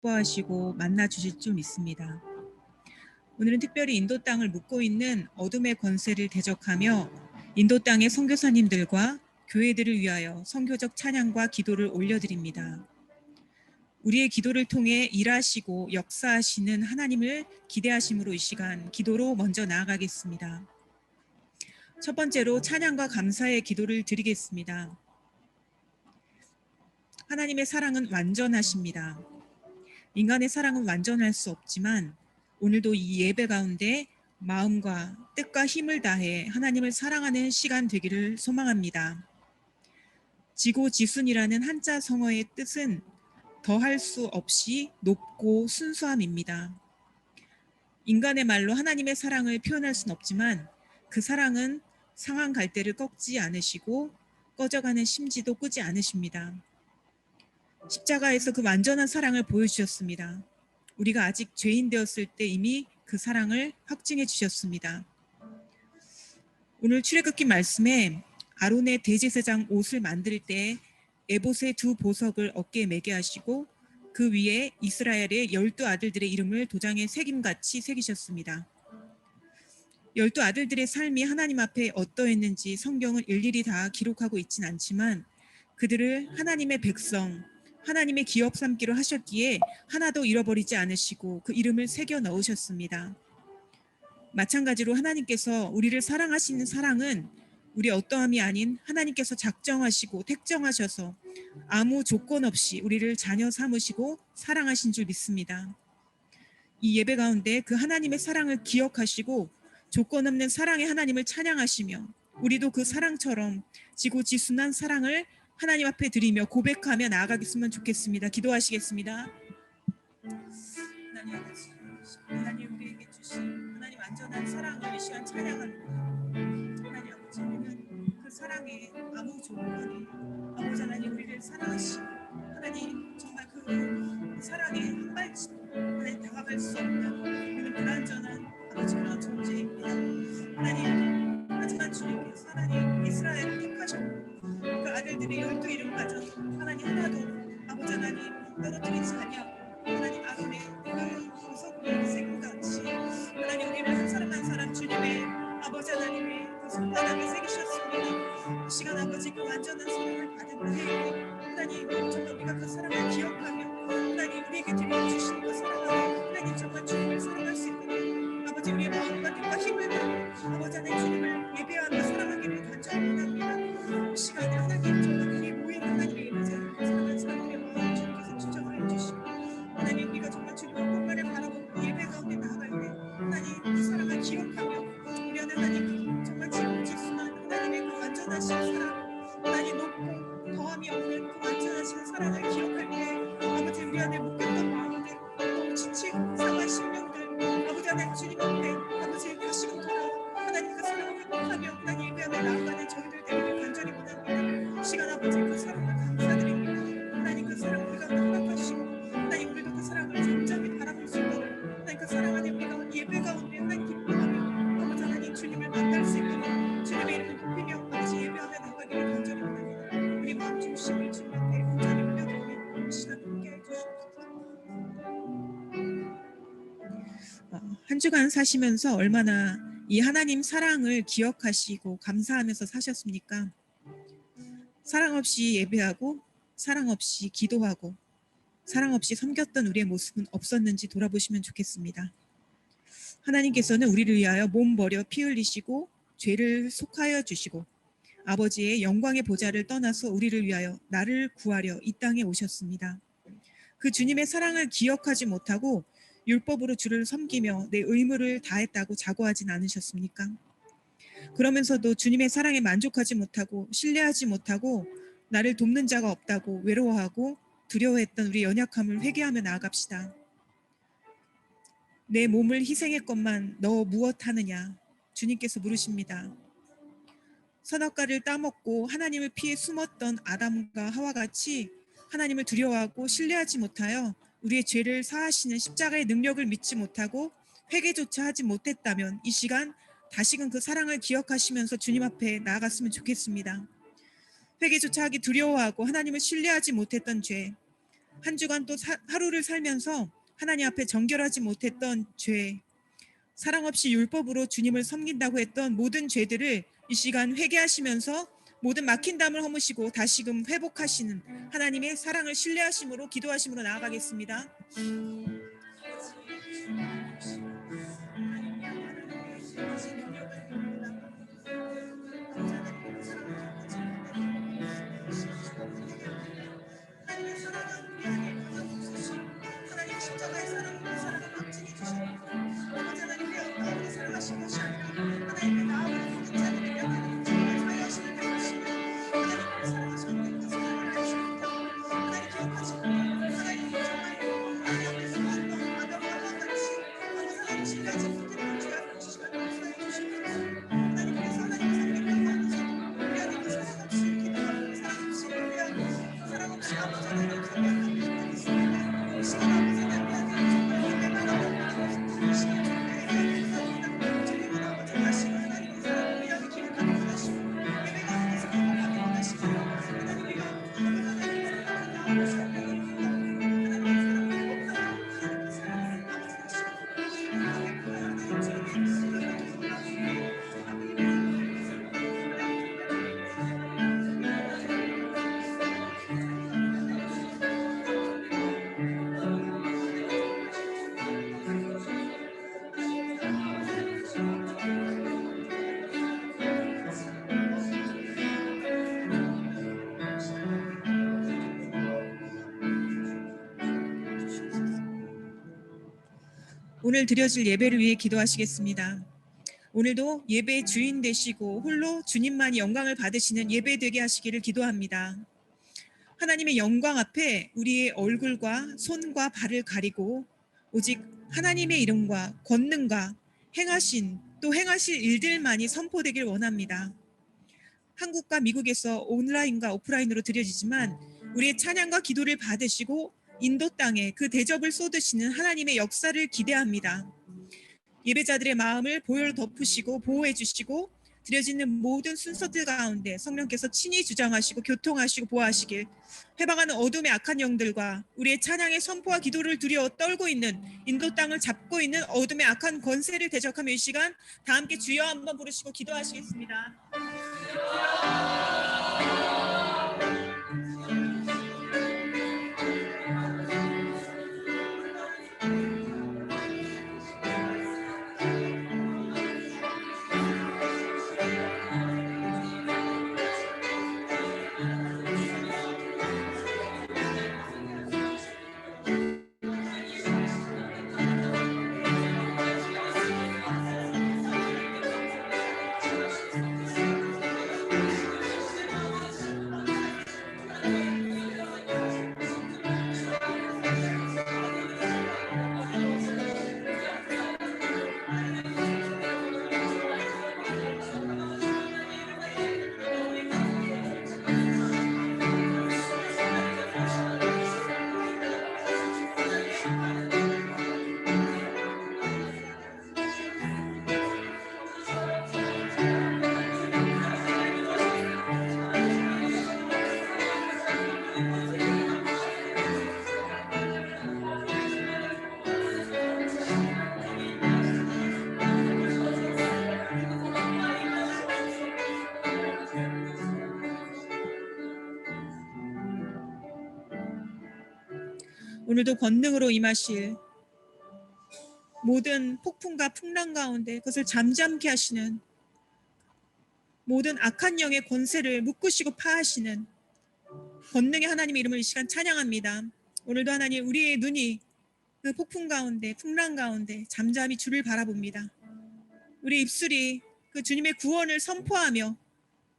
기뻐하시고 만나 주실 줄 믿습니다. 오늘은 특별히 인도 땅을 묶고 있는 어둠의 권세를 대적하며 인도 땅의 선교사님들과 교회들을 위하여 선교적 찬양과 기도를 올려드립니다. 우리의 기도를 통해 일하시고 역사하시는 하나님을 기대하심으로 이 시간 기도로 먼저 나아가겠습니다. 첫 번째로 찬양과 감사의 기도를 드리겠습니다. 하나님의 사랑은 완전하십니다. 인간의 사랑은 완전할 수 없지만 오늘도 이 예배 가운데 마음과 뜻과 힘을 다해 하나님을 사랑하는 시간 되기를 소망합니다. 지고지순이라는 한자 성어의 뜻은 더할 수 없이 높고 순수함입니다. 인간의 말로 하나님의 사랑을 표현할 수는 없지만 그 사랑은 상한 갈대를 꺾지 않으시고 꺼져가는 심지도 끄지 않으십니다. 십자가에서 그 완전한 사랑을 보여주셨습니다. 우리가 아직 죄인 되었을 때 이미 그 사랑을 확증해 주셨습니다. 오늘 출애굽기 말씀에 아론의 대제사장 옷을 만들 때 에봇의 두 보석을 어깨에 매게 하시고 그 위에 이스라엘의 12아들들의 이름을 도장에 새김같이 새기셨습니다. 12아들들의 삶이 하나님 앞에 어떠했는지 성경은 일일이 다 기록하고 있진 않지만 그들을 하나님의 백성, 하나님의 기업 삼기로 하셨기에 하나도 잃어버리지 않으시고 그 이름을 새겨 넣으셨습니다. 마찬가지로 하나님께서 우리를 사랑하시는 사랑은 우리 어떠함이 아닌 하나님께서 작정하시고 택정하셔서 아무 조건 없이 우리를 자녀 삼으시고 사랑하신 줄 믿습니다. 이 예배 가운데 그 하나님의 사랑을 기억하시고 조건 없는 사랑의 하나님을 찬양하시며 우리도 그 사랑처럼 지고지순한 사랑을 하나님 앞에 드리며 고백하며 나아가겠으면 좋겠습니다. 기도하시겠습니다. 하나님 아버지, 하나님 우리에게 주신 하나님 완전한 사랑을 이 시간 찬양합니다. 하나님 아버지, 우리는 그 사랑에 아무 조건이 아버지 하나님 우리를 사랑하시고 하나님 정말 그 사랑에 한 발짝 하나님 다가갈 수 없는 우리는 불완전한 아버지 그런 존재입니다. 하나님 하지만 주님께서 하나님 이스라엘을 택하셨고 그 아들들의 12 이름마저 하나님 하나도 아버지 하나님 떨어뜨리지 아니하고 하나님 아론의 그 보석을 새김같이 하나님 우리를 한 사람 한 사람 주님의 아버지 하나님의 그 손바닥에 새기셨습니다. 이 시간 아버지 그 완전한 사랑을 받은 후에 하나님 정말 우리가 그 사랑을 기억하며 하나님 우리에게 드려주신 그 사랑을 하나님 정말 주님을 사랑할 수 있도록 아버지 우리의 마음과 뜻과 힘을 다해 아버지 하나님 주님을 예배하며 사랑하기를 간절히 원합니다. 이 시간에 하나님 정말 우리 모인 하나님의 이름을 사랑하는 사람들의 마음을 주님께서 주장을 해주시고 하나님 우리가 정말 주님의 공간을 바라보고 예배 가운데 나아갈 때 하나님 그 사랑을 기억하며 우리 안에 하나님 정말 지고지순한 하나님의 그 완전하신 사랑 하나님 높고 더함이 없는 그 완전하신 사랑을 기억할 때 아버지 우리 안에 묶였던 마음들 너무 지치고 상한 심령들 아버지 하나님 주님 앞에 아버지 다시금 돌아와 하나님 그 사랑을 회복하며 하나님 예배하며 나아가는 저희들 되기를 간절히 원합니다. 시간 아버지 그 사랑을 감사드립니다. 하나님 그 사랑을 우리가 허락하시고 하나님 우리도 그 사랑을 잠잠히 바라볼 수 있도록 하나님 그 사랑 안에 우리가 예배 가운데 하나님 기뻐하며 아버지 하나님 주님을 만날 수 있도록 주님의 이름을 높이며 아버지 예배하며 나가기를 간절히 원합니다. 우리 마음 중심을 주님 앞에 온전히 올려드리며 이 시간 함께해 주시옵소서. 한 주간 사시면서 얼마나 이 하나님 사랑을 기억하시고 감사하면서 사셨습니까? 사랑 없이 예배하고 사랑 없이 기도하고 사랑 없이 섬겼던 우리의 모습은 없었는지 돌아보시면 좋겠습니다. 하나님께서는 우리를 위하여 몸 버려 피 흘리시고 죄를 속하여 주시고 아버지의 영광의 보좌를 떠나서 우리를 위하여 나를 구하려 이 땅에 오셨습니다. 그 주님의 사랑을 기억하지 못하고 율법으로 주를 섬기며 내 의무를 다했다고 자고하진 않으셨습니까? 그러면서도 주님의 사랑에 만족하지 못하고 신뢰하지 못하고 나를 돕는 자가 없다고 외로워하고 두려워했던 우리 연약함을 회개하며 나아갑시다. 내 몸을 희생했건만 너 무엇하느냐 주님께서 물으십니다. 선악과를 따먹고 하나님을 피해 숨었던 아담과 하와같이 하나님을 두려워하고 신뢰하지 못하여 우리의 죄를 사하시는 십자가의 능력을 믿지 못하고 회개조차 하지 못했다면 이 시간 다시금 그 사랑을 기억하시면서 주님 앞에 나아갔으면 좋겠습니다. 회개조차 하기 두려워하고 하나님을 신뢰하지 못했던 죄, 한 주간 또 하루를 살면서 하나님 앞에 정결하지 못했던 죄, 사랑 없이 율법으로 주님을 섬긴다고 했던 모든 죄들을 이 시간 회개하시면서 모든 막힌 담을 허무시고 다시금 회복하시는 하나님의 사랑을 신뢰하심으로 기도하심으로 나아가겠습니다. 하나님의 사랑은 우리 안에 강함없으시고 하나님 십자가의 사랑으로 그 사랑을 확증해 주셨고 아버지 하나님 우리 사랑하신 것이 아니라 하나님의 마음을 모든 자들에게 하나님 정말 사랑하심을 베푸시며 하나님 우리 사랑하셨던 그 사랑을 알지 못하고 하나님 기억하지 못하고 하나님 정말 하나님 앞에서 한번 아담과 같이 아버지 하나님 신뢰하지 못했던 죄악을 주시가 용서해 주시옵소서. 하나님 그래서 하나님 섬기며 하면서도 우리 안에 그 사랑 없이 기도하고 사랑 없이 예배하고 사랑 없이 아버지 하나님 생각하고 있는 있습니다. 이 시간 아버지 하나님 정말 예배만 하고 기쁨 시간 정말 감사합니다. 주님은 아버지 다시 하나님의 사랑을 우리 안에 기록하게 원하시고 예배 가운데 생각하게 원하시고 하나님 우리가 아버지 하나님의 사랑을 나오고 싶은 하나님의 사랑을 회복하고 하나님의 사랑을 아버지 다시 하나님 주님의 오늘 드려질 예배를 위해 기도하시겠습니다. 오늘도 예배의 주인 되시고 홀로 주님만이 영광을 받으시는 예배 되게 하시기를 기도합니다. 하나님의 영광 앞에 우리의 얼굴과 손과 발을 가리고 오직 하나님의 이름과 권능과 행하신 또 행하실 일들만이 선포되길 원합니다. 한국과 미국에서 온라인과 오프라인으로 드려지지만 우리의 찬양과 기도를 받으시고 인도 땅에 그 대접을 쏟으시는 하나님의 역사를 기대합니다. 예배자들의 마음을 보혈로 덮으시고 보호해 주시고 드려지는 모든 순서들 가운데 성령께서 친히 주장하시고 교통하시고 보호하시길, 해방하는 어둠의 악한 영들과 우리의 찬양의 선포와 기도를 두려워 떨고 있는 인도 땅을 잡고 있는 어둠의 악한 권세를 대적하며 이 시간 다 함께 주여 한번 부르시고 기도하시겠습니다. 오늘도 권능으로 임하실 모든 폭풍과 풍랑 가운데 그것을 잠잠케 하시는 모든 악한 영의 권세를 묶으시고 파하시는 권능의 하나님의 이름을 이 시간 찬양합니다. 오늘도 하나님 우리의 눈이 그 폭풍 가운데 풍랑 가운데 잠잠히 주를 바라봅니다. 우리 입술이 그 주님의 구원을 선포하며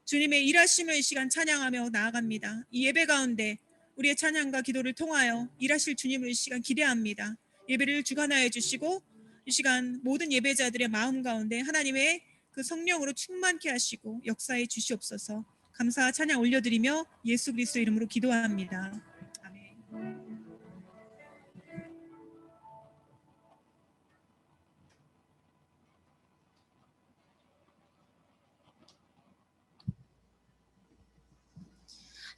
주님의 일하심을 이 시간 찬양하며 나아갑니다. 이 예배 가운데 우리의 찬양과 기도를 통하여 일하실 주님을 이 시간 기대합니다. 예배를 주관하여 주시고 이 시간 모든 예배자들의 마음 가운데 하나님의 그 성령으로 충만케 하시고 역사해 주시옵소서. 감사와 찬양 올려드리며 예수 그리스도 이름으로 기도합니다. 아멘.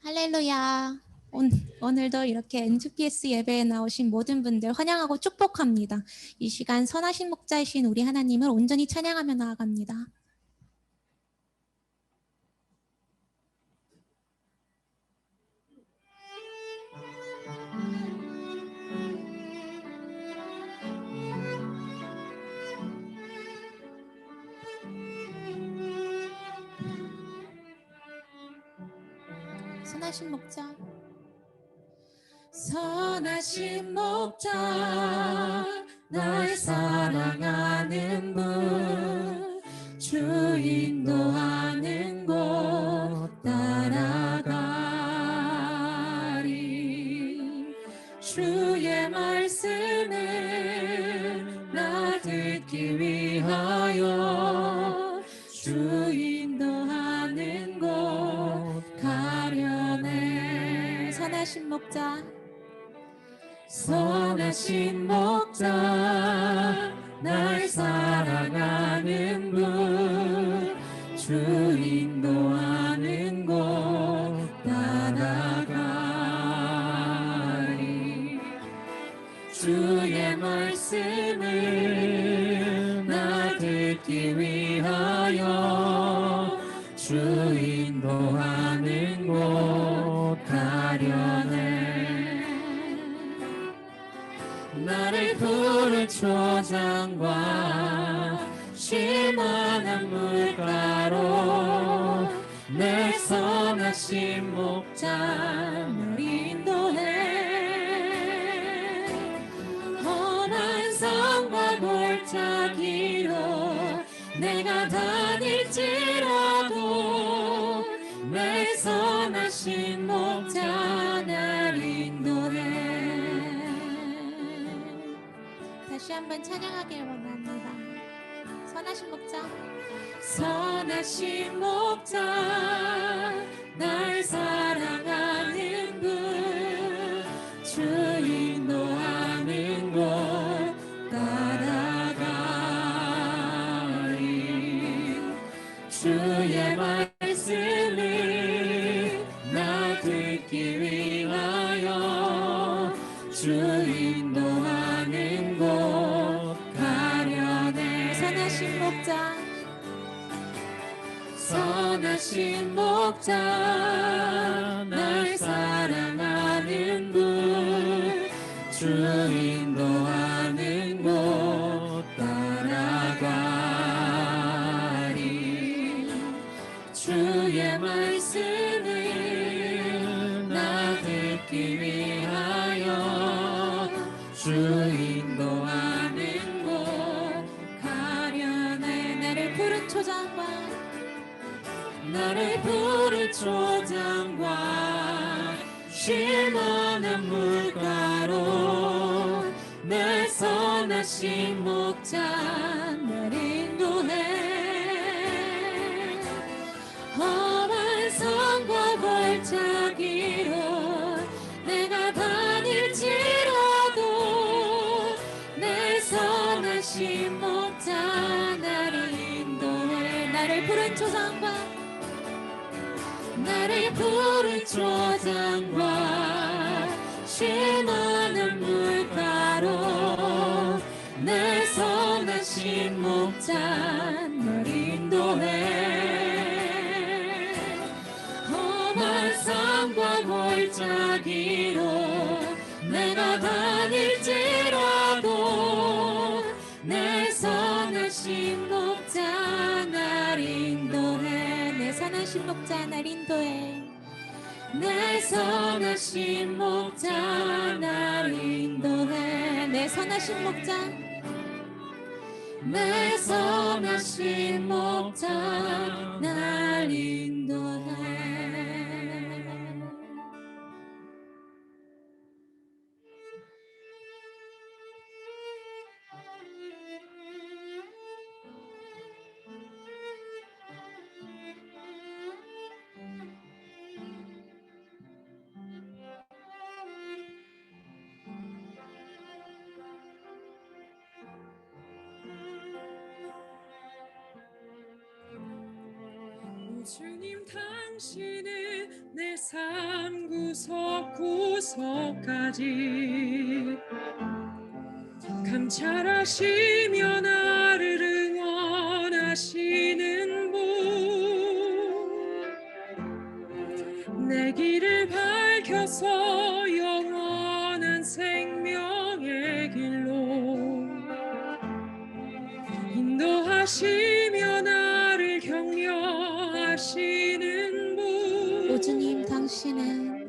할렐루야. 오늘도 이렇게 NGPS 예배에 나오신 모든 분들 환영하고 축복합니다. 이 시간 선하신 목자이신 우리 하나님을 온전히 찬양하며 나아갑니다. 선하신 목자, 선하신 목자, 날 사랑하는 분, 주 인도하는 곳 따라가리. 주의 말씀을 나 듣기 위하여 주 인도하는 곳 가려네. 선하신 목자, 선하신 목자, 날 사랑하는 분, 주 인도하는 곳 따라가리. 주의 말씀을 나 듣기 위하여 주 인도하는 곳 가려네. 나를 푸른 초장과 쉴만한 물가로 내 선하신 목자를 인도해. 험한 산과 골짜기로 내가 다닐지라도 내 선하신 목자 날 인도해. 다시 한번 찬양하길 원합니다. 선하신 목자, 선하신 목자, 날 사랑하는 분, 주 인도하는 곳 따라가리. 주의 말씀을 나 듣기 위하여 주 인도하는 곳 가려네. 선하신 목자, 선하신 목자, 날 사랑하는 분, 주 인도하는 곳 따라가리. 주의 말씀을 나 듣기 위하여 주 인도하는 곳 가려네. 나를 푸른 초장과 나를 푸른 초장과 쉴만한 물가로 내 선하신 목자 날 인도해. 험한 산과 골짜기로 내가 다닐지라도 내 선하신 목자 나를 인도해. 나를 푸른 초장과 나를 푸른 초장과 쉴만한 물가로 내 선하신 목자 널 인도해. 험한 산과 골짜기로 내가 다닐지라도 내 선하신 목자 날 인도해. 내 선하신 목자 날 인도해. 내 선하신 목자 날 인도해. 내 선하신 목자, 내 선하신 목자 날 인도해. 주님 당신은 내 삶 구석구석까지 감찰하시며 나를 응원하시는 분, 내 길을 밝혀서 영원한 생명의 길로 인도하시며 나를 격려하시는 분. 오 주님 당신은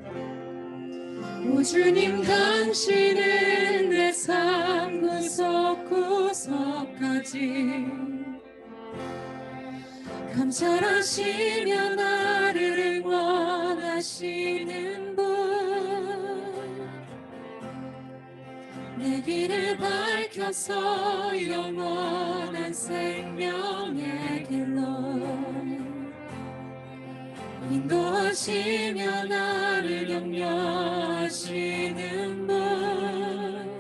오 주님 당신은 내 삶 구석구석까지 감찰하시며 나를 응원하시는 분, 내 길을 밝혀서 영원한 생명의 길로 인도하시며 나를 격려하시는 분,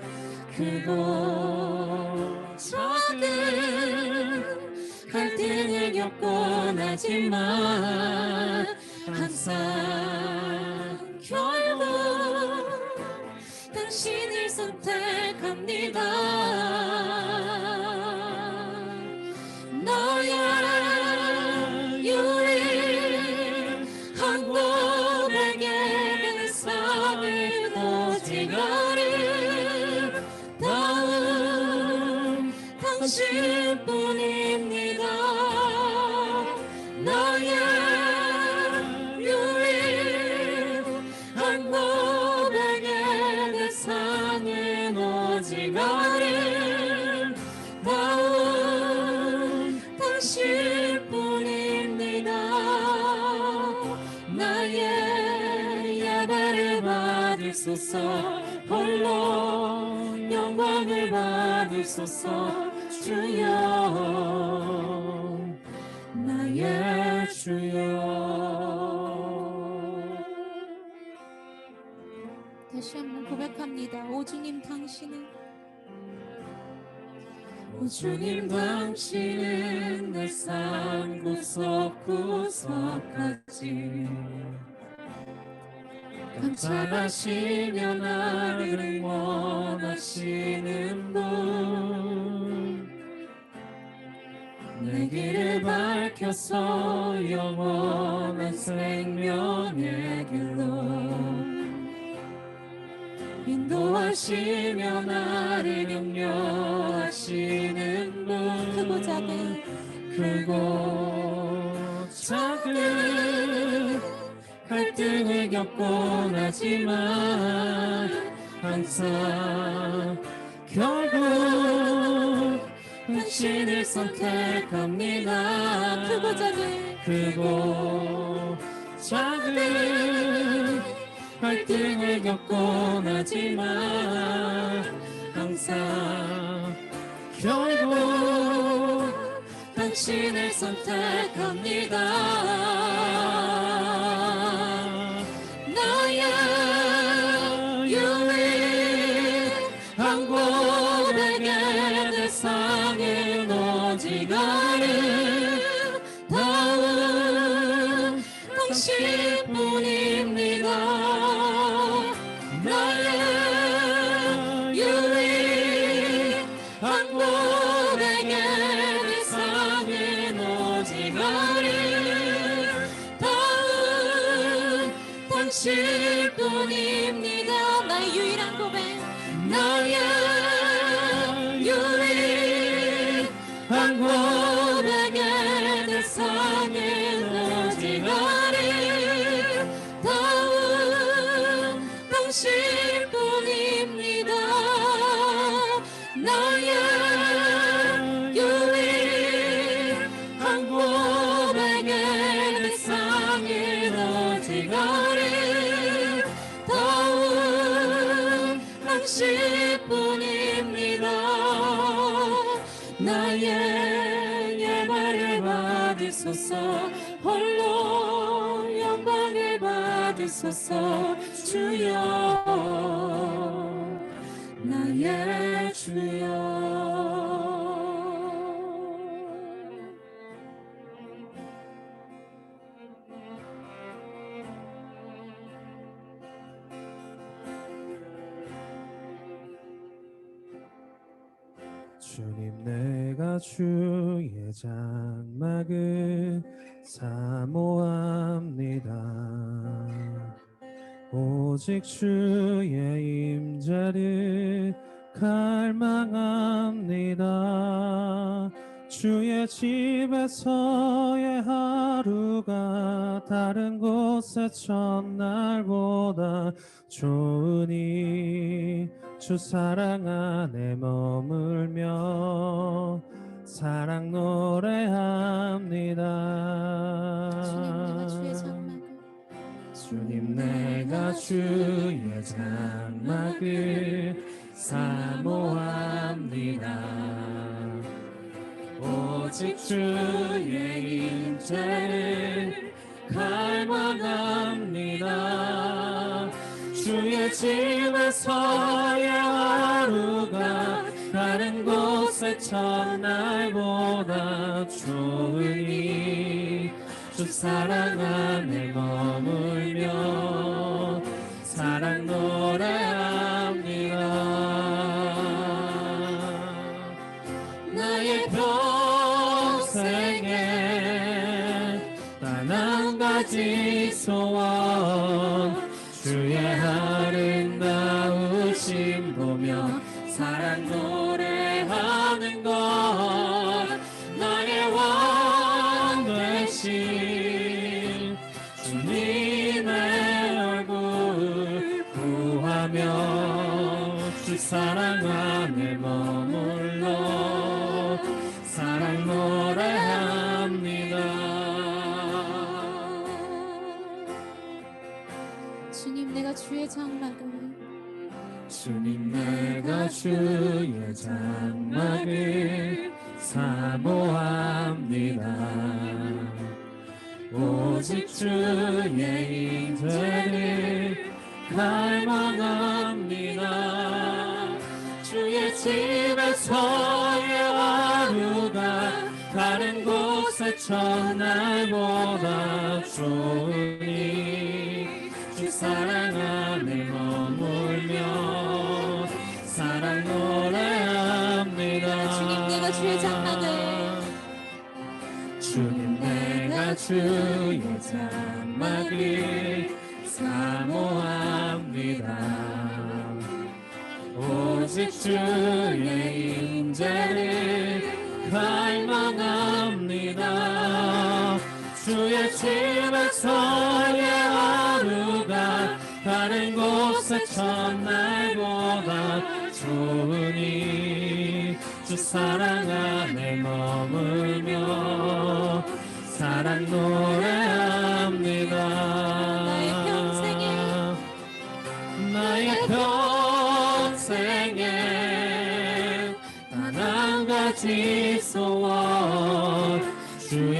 크고 작은 갈등을 겪곤 하지만 항상 결국 당신을 선택합니다. 너야 유일한 고백에 내 삶을 오직 아름다운 당신뿐입니다. 너야 유일한 고백에 내 삶은 오직 아름다운 당신뿐입니다. 나의 예배를 받으소서, 홀로 영광을 받으소서. 주여, 나의 주여. 다시 한번 고백합니다. 오 주님 당신은 오 주님 당신은 내 삶 구석구석까지 감찰하시며 나를 응원하시는 분, 내 길을 밝혀서 영원한 생명의 길로 인도하시며 나를 격려하시는 분, 크고 작은 크고 작은 갈등을 겪곤 하지만 항상 결국 당신을 선택합니다. 크고 작은 크고 작은 갈등을 겪곤 하지만 항상 결국 당신을 선택합니다. 나야 유일한 고백에 내 삶은 오직 아름다운 당신뿐입니다. 나의 유일한 고백에 내 삶은 오직 아름다운 당신뿐입니다. 나의 유일한 고백, 나의 유일한 고백에 내 삶은 오직 아름다운 당신뿐입니다. 나의 유일한 고백에 내 삶은 오직 아름다운 당신뿐입니다. 나의 예배를 받으소서, 홀로 영광을 받으소서. 주여, 나의 주여. 주님 내가 주의 장막을 사모합니다. 오직 주의 임재를 갈망합니다. 주의 집에서의 하루가 다른 곳의 첫날보다 좋으니 주 사랑 안에 머물며 사랑 노래합니다. 주님 내가 주의 장막을 사모합니다. 오직 주의 임재를 갈망합니다. 주의 집에서의 하루가 다른 곳의 첫날보다 좋으니 주 사랑 안에 머물며 사랑 노래합니다. 나의 평생에 단 한 가지 소원 주의 아름다우심 보며 사랑 노래하는 것 나의 왕 되신 주님의 얼굴 구하며 주 사랑 안에 머물러 사랑 노래합니다. 주님 내가 주의 장막을 주님 내가 주의 장막을 사모합니다. 오직 주의 임재를 갈망합니다. 주의 집에서의 하루가 다른 곳의 첫날보다 좋으니 주 사랑 안에 머물며 사랑 노래합니다. 주님 내가 주의 장막을 주님 내가 주의 장막을 사모합니다. 오직 주의 임재를 갈망합니다. 주의 집에서의 하루가 다른 곳의 첫날보다 좋으니 주 사랑 안에 머물며 사랑 노래합니다. 나의 평생에 단 한 가지 소원 주의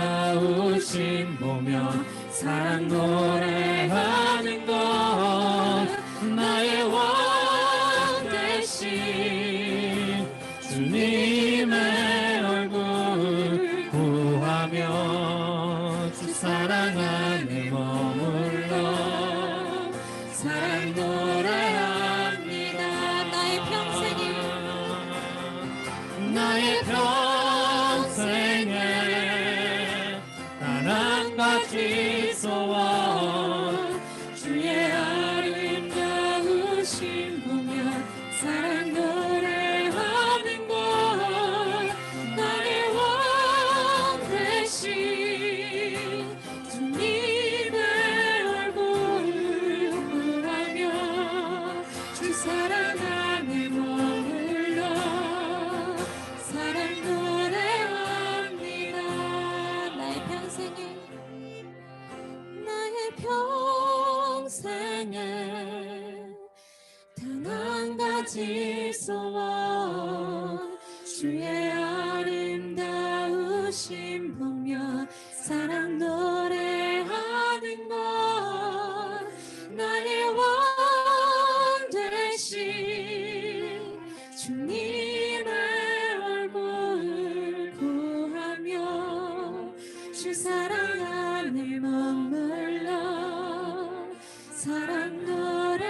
아름다우심 보며 사랑 노래하는 것 나의 왕 되신 주님의 얼굴 구하며 주 사랑 안에 머물러 사랑 노래합니다. 나의 평생에 단 한 가지 소원 주의 아름다우심 보며 사랑 노래하는 것 나의 왕 되신 주님의 얼굴 구하며 주 사랑 안에 머물러 사랑 노래합니다. 나의 평생에 단 한 가지 소원 주의 아름다우심 보며 사랑 노래하는 것 나의 왕 되신 주님의 얼굴 구하며 주 사랑 안에 머물러 사랑 노래합니다.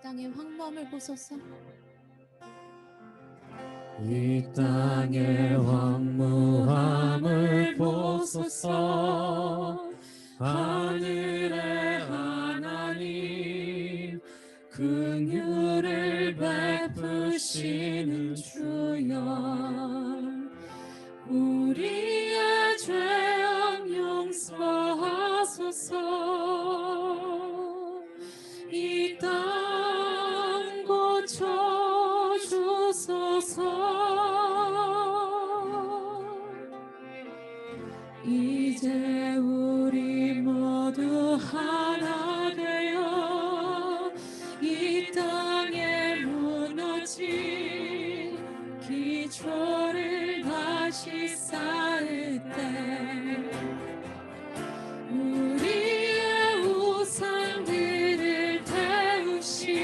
땅의 황범을 보소서. 이 땅의 황무함을 보소서. 하늘의 하나님 긍휼을 베푸시는 주여, 우리의 죄악 용서하소서. 이 땅 고쳐주소서. 이제 우리 모두 하나 되어 이 땅에 무너진 기초를 다시 쌓을 때 우리의 우상들을 태우신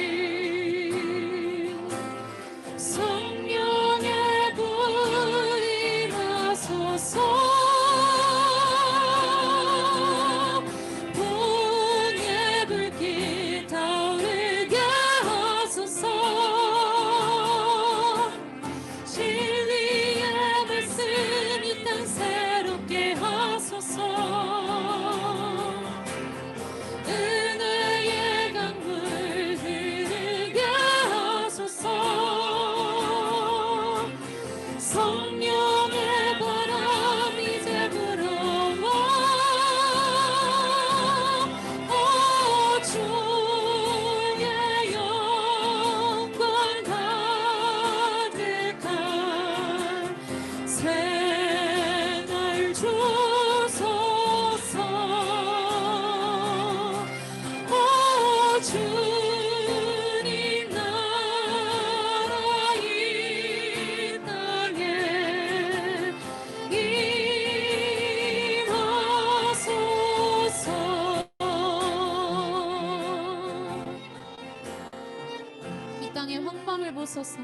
성령의 불이 나소서. 분의 불길 타오르게 하소서. 진리의 말씀 이 땅 새롭게 하소서. 은혜의 강물 흐르게 하소서. 성령의 바람 이제 불어와. 오 주의 영광 가득한 새날 주소서. 오 주님 나라 이 땅에 임하소서. 이 땅의 황방을 보소서.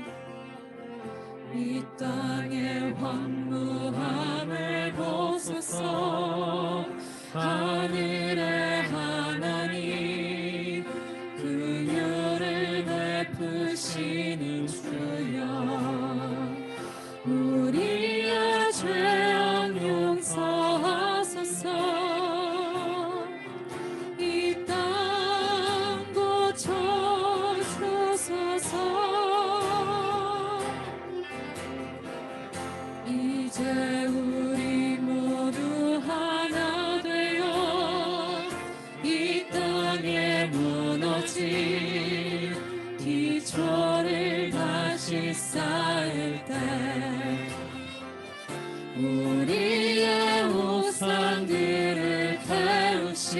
이 땅의 황무함을 보소서. 하늘의 하나님 긍휼을 베푸시는 주여, 우리의 죄악 용서하소서. 이 땅 고쳐주소서. 이제 우리 모두 하나 되어 이 땅에 무너진 기초를 다시 쌓을 때 우리의 우상들을 태우신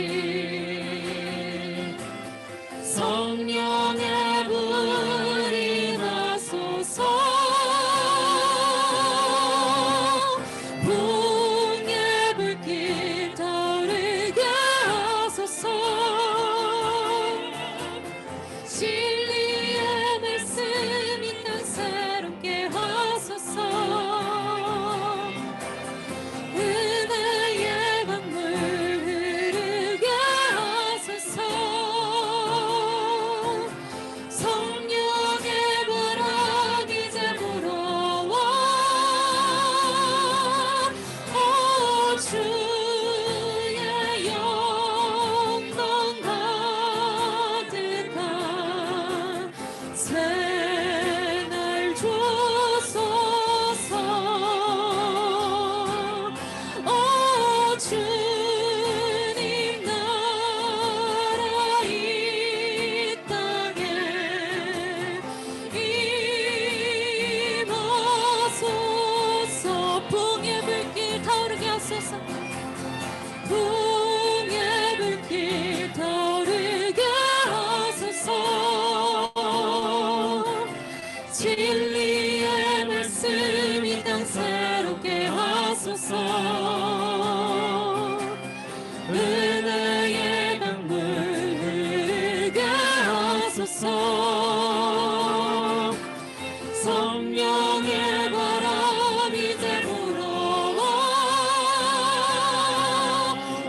성령의 불이 나소서. 분의 불길 타오르게 하소서. 진리의 말씀 이 땅 새롭게 하소서. 은혜의 강물 흐르게 하소서. 성령의 바람 이제 불어와. 오 주의 영광 가득한 새날 주소서. 오 주님 나라 이 땅에 임하소서. 풍의 불길 타오르게 하소서. 풍의 불길 타오르게 하소서. 진리의 말씀 이 땅 새롭게 하소서. 은혜의 강물 흐르게 하소서. 성령의 바람 이제 불어와.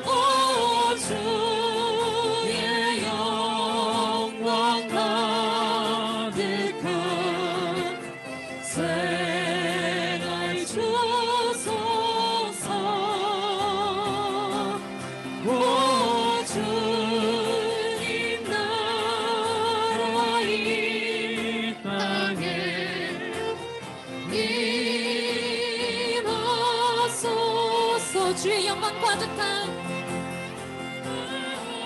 오 주의 영광 주의 영광 가득한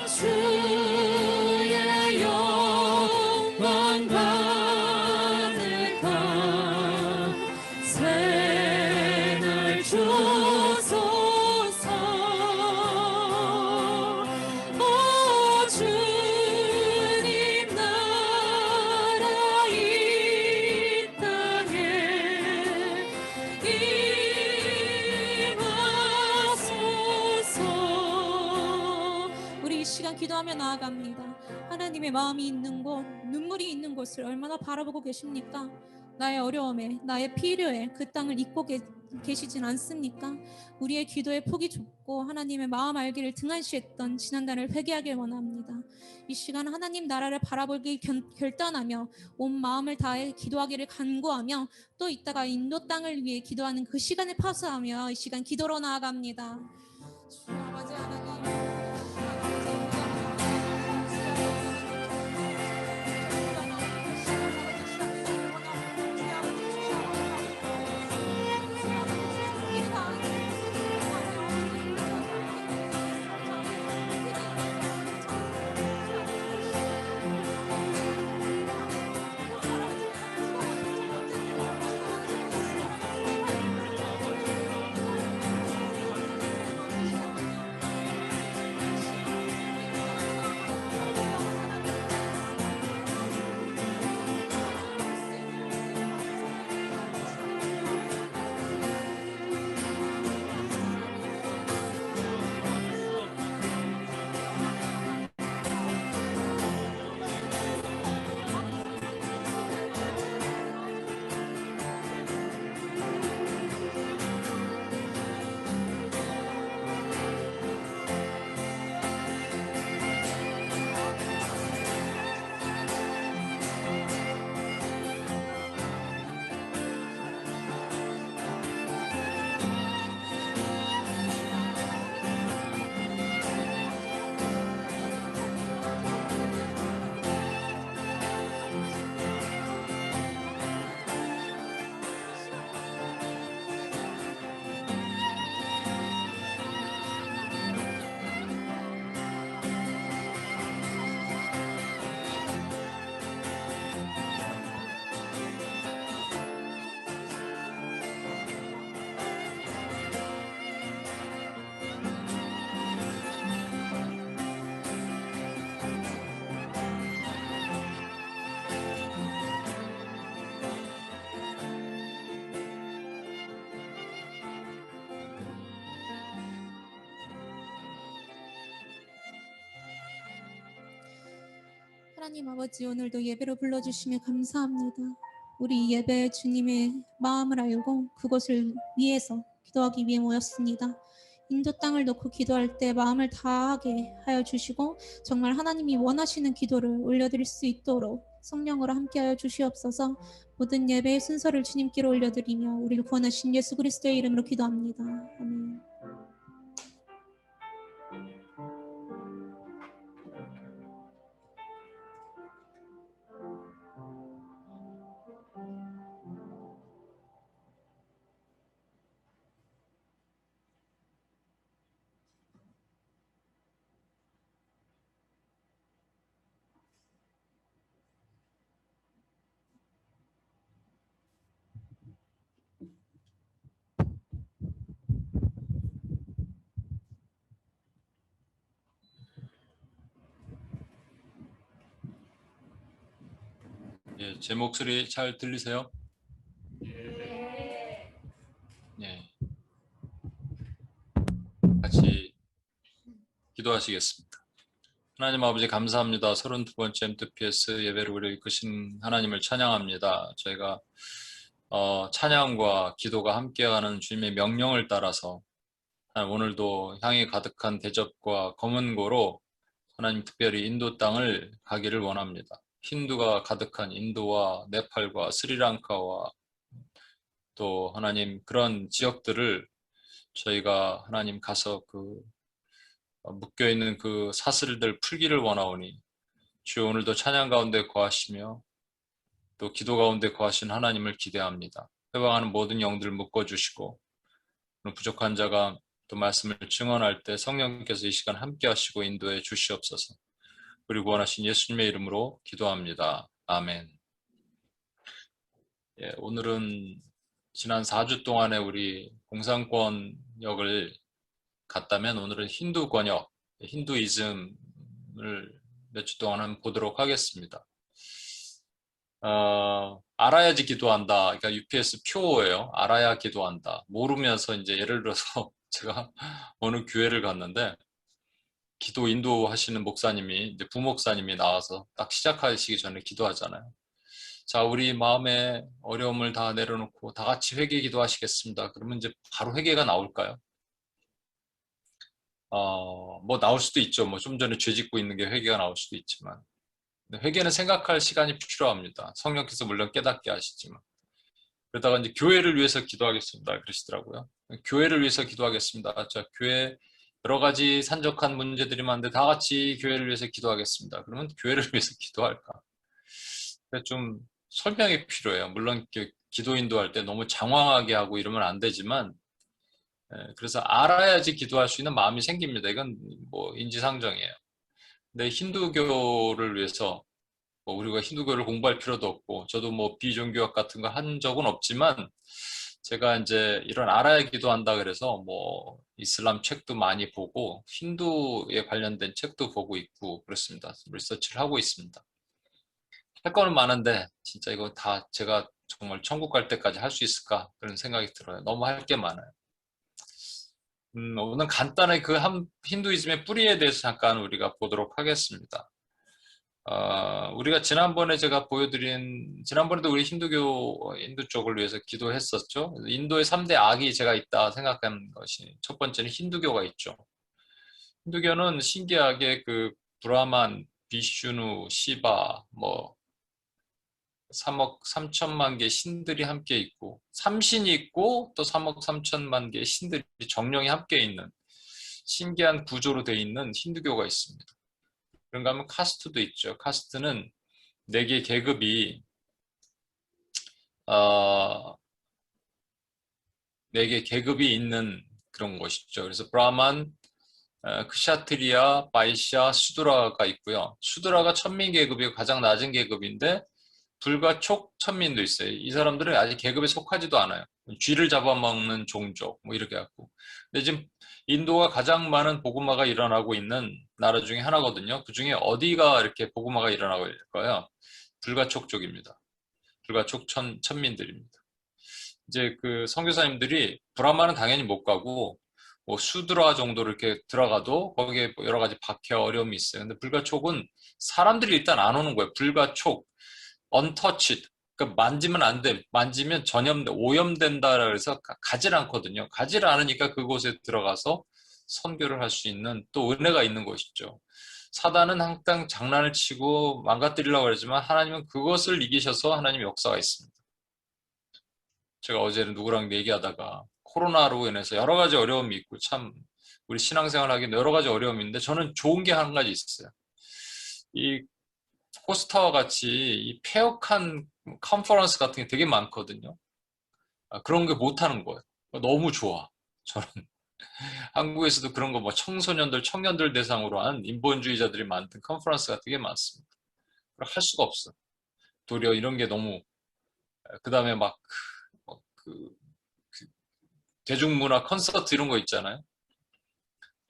주의 영광 가득한 새날 주소서. 오 주님 나라 이 땅에 임하소서. 우리 이 시간 기도하며 나아갑니다. 하나님의 마음이 있는 곳, 눈물이 있는 곳을 얼마나 바라보고 계십니까? 나의 어려움에, 나의 필요에 그 땅을 잊고 계시진 않습니까? 우리의 기도의 폭이 좁고 하나님의 마음 알기를 등한시했던 지난날을 회개하길 원합니다. 이 시간 하나님 나라를 바라보길 결단하며 온 마음을 다해 기도하기를 간구하며 또 이따가 인도 땅을 위해 기도하는 그 시간을 파수하며 이 시간 기도로 나아갑니다. 주 아버지 하나님, 하나님 아버지, 오늘도 예배로 불러주시며 감사합니다. 우리 이 예배 주님의 마음을 알고 그것을 위해서 기도하기 위해 모였습니다. 인도 땅을 놓고 기도할 때 마음을 다하게 하여 주시고 정말 하나님이 원하시는 기도를 올려드릴 수 있도록 성령으로 함께하여 주시옵소서. 모든 예배의 순서를 주님께로 올려드리며 우리를 구원하신 예수 그리스도의 이름으로 기도합니다. 아멘. 예, 제 목소리 잘 들리세요? 예. 같이 기도하시겠습니다. 하나님 아버지 감사합니다. 32번째 M2PS 예배를 우리 이끄신 하나님을 찬양합니다. 저희가 찬양과 기도가 함께하는 주님의 명령을 따라서 오늘도 향이 가득한 대접과 검은고로 하나님 특별히 인도 땅을 가기를 원합니다. 힌두가 가득한 인도와 네팔과 스리랑카와 또 하나님 그런 지역들을 저희가 하나님 가서 그 묶여있는 그 사슬들 풀기를 원하오니 주여 오늘도 찬양 가운데 거하시며 또 기도 가운데 거하신 하나님을 기대합니다. 회방하는 모든 영들을 묶어주시고 부족한 자가 또 말씀을 증언할 때 성령께서 이 시간 함께 하시고 인도해 주시옵소서. 우리 구원하신 예수님의 이름으로 기도합니다. 아멘. 예, 오늘은 지난 4주 동안에 우리 공산권역을 갔다면 오늘은 힌두 권역, 힌두이즘을 몇 주 동안 한번 보도록 하겠습니다. 알아야지 기도한다. 그러니까 UPS 표어예요. 알아야 기도한다. 모르면서 이제 예를 들어서 제가 어느 교회를 갔는데 기도 인도하시는 목사님이 이제 부목사님이 나와서 딱 시작하시기 전에 기도하잖아요. 자, 우리 마음의 어려움을 다 내려놓고 다 같이 회개 기도하시겠습니다. 그러면 이제 바로 회개가 나올까요? 뭐 나올 수도 있죠. 뭐 좀 전에 죄 짓고 있는 게 회개가 나올 수도 있지만 회개는 생각할 시간이 필요합니다. 성령께서 물론 깨닫게 하시지만. 그러다가 이제 교회를 위해서 기도하겠습니다. 그러시더라고요. 교회를 위해서 기도하겠습니다. 자, 교회 여러 가지 산적한 문제들이 많은데 다 같이 교회를 위해서 기도하겠습니다. 그러면 교회를 위해서 기도할까? 좀 설명이 필요해요. 물론 기도 인도할 때 너무 장황하게 하고 이러면 안 되지만 그래서 알아야지 기도할 수 있는 마음이 생깁니다. 이건 뭐 인지상정이에요. 근데 힌두교를 위해서 뭐 우리가 힌두교를 공부할 필요도 없고 저도 뭐 비종교학 같은 거 한 적은 없지만 제가 이제 이런 알아야 기도한다 그래서 뭐 이슬람 책도 많이 보고 힌두에 관련된 책도 보고 있고 그렇습니다. 리서치를 하고 있습니다. 할 거는 많은데 진짜 이거 다 제가 정말 천국 갈 때까지 할 수 있을까 그런 생각이 들어요. 너무 할 게 많아요. 오늘 간단하게 그 힌두이즘의 뿌리에 대해서 잠깐 우리가 보도록 하겠습니다. 우리가 지난번에 제가 지난번에도 우리 인도 쪽을 위해서 기도했었죠. 인도의 3대 악이 제가 있다 생각하는 것이 첫 번째는 힌두교가 있죠. 힌두교는 신기하게 그 브라만, 비슈누, 시바, 뭐 3억 3천만 개 신들이 함께 있고 삼신이 있고 또 3억 3천만 개의 신들이 정령이 함께 있는 신기한 구조로 되어 있는 힌두교가 있습니다. 그런가 하면 카스트도 있죠. 카스트는 4개 계급이 4개 계급이 있는 그런 것이죠. 그래서 브라만, 크샤트리아, 바이샤, 수드라가 있고요. 수드라가 천민 계급이고 가장 낮은 계급인데 불과 촉 천민도 있어요. 이 사람들은 아직 계급에 속하지도 않아요. 쥐를 잡아먹는 종족 뭐 이렇게 갖고. 근데 지금 인도가 가장 많은 복음화가 일어나고 있는 나라 중에 하나거든요. 그 중에 어디가 이렇게 복음화가 일어나고 있을까요? 불가촉 쪽입니다. 불가촉 천민들입니다. 이제 그 선교사님들이 브라마는 당연히 못 가고 뭐 수드라 정도 이렇게 들어가도 거기에 여러 가지 박해 어려움이 있어요. 근데 불가촉은 사람들이 일단 안 오는 거예요. 불가촉 untouched, 그러니까 만지면 안 돼. 만지면 오염된다 그래서 가지를 않거든요. 가지를 않으니까 그곳에 들어가서 선교를 할 수 있는 또 은혜가 있는 것이죠. 사단은 항상 장난을 치고 망가뜨리려고 그러지만 하나님은 그것을 이기셔서 하나님의 역사가 있습니다. 제가 어제는 누구랑 얘기하다가 코로나로 인해서 여러 가지 어려움이 있고 참 우리 신앙생활 하기는 여러 가지 어려움이 있는데 저는 좋은 게 한 가지 있어요. 이 코스타와 같이 이 폐역한 컨퍼런스 같은 게 되게 많거든요. 그런 게 못하는 거예요. 너무 좋아. 저는 한국에서도 그런 거 뭐 청소년들, 청년들 대상으로 한 인본주의자들이 만든 컨퍼런스가 되게 많습니다. 할 수가 없어. 도리어 이런 게 너무 그 다음에 막 대중문화 콘서트 이런 거 있잖아요.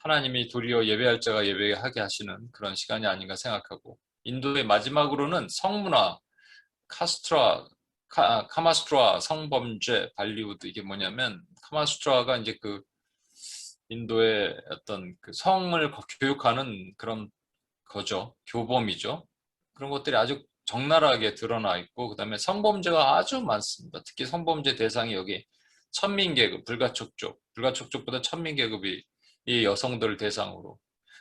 하나님이 도리어 예배할 자가 예배하게 하시는 그런 시간이 아닌가 생각하고 인도의 마지막으로는 성문화, 카마스트라, 성범죄, 발리우드 이게 뭐냐면 카마스트라가 이제 그 인도의 어떤 그 성을 교육하는 그런 거죠. 교범이죠. 그런 것들이 아주 적나라하게 드러나 있고 그다음에 성범죄가 아주 많습니다. 특히 성범죄 대상이 여기 천민계급, 불가촉족보다 천민계급이 이 여성들을 대상으로.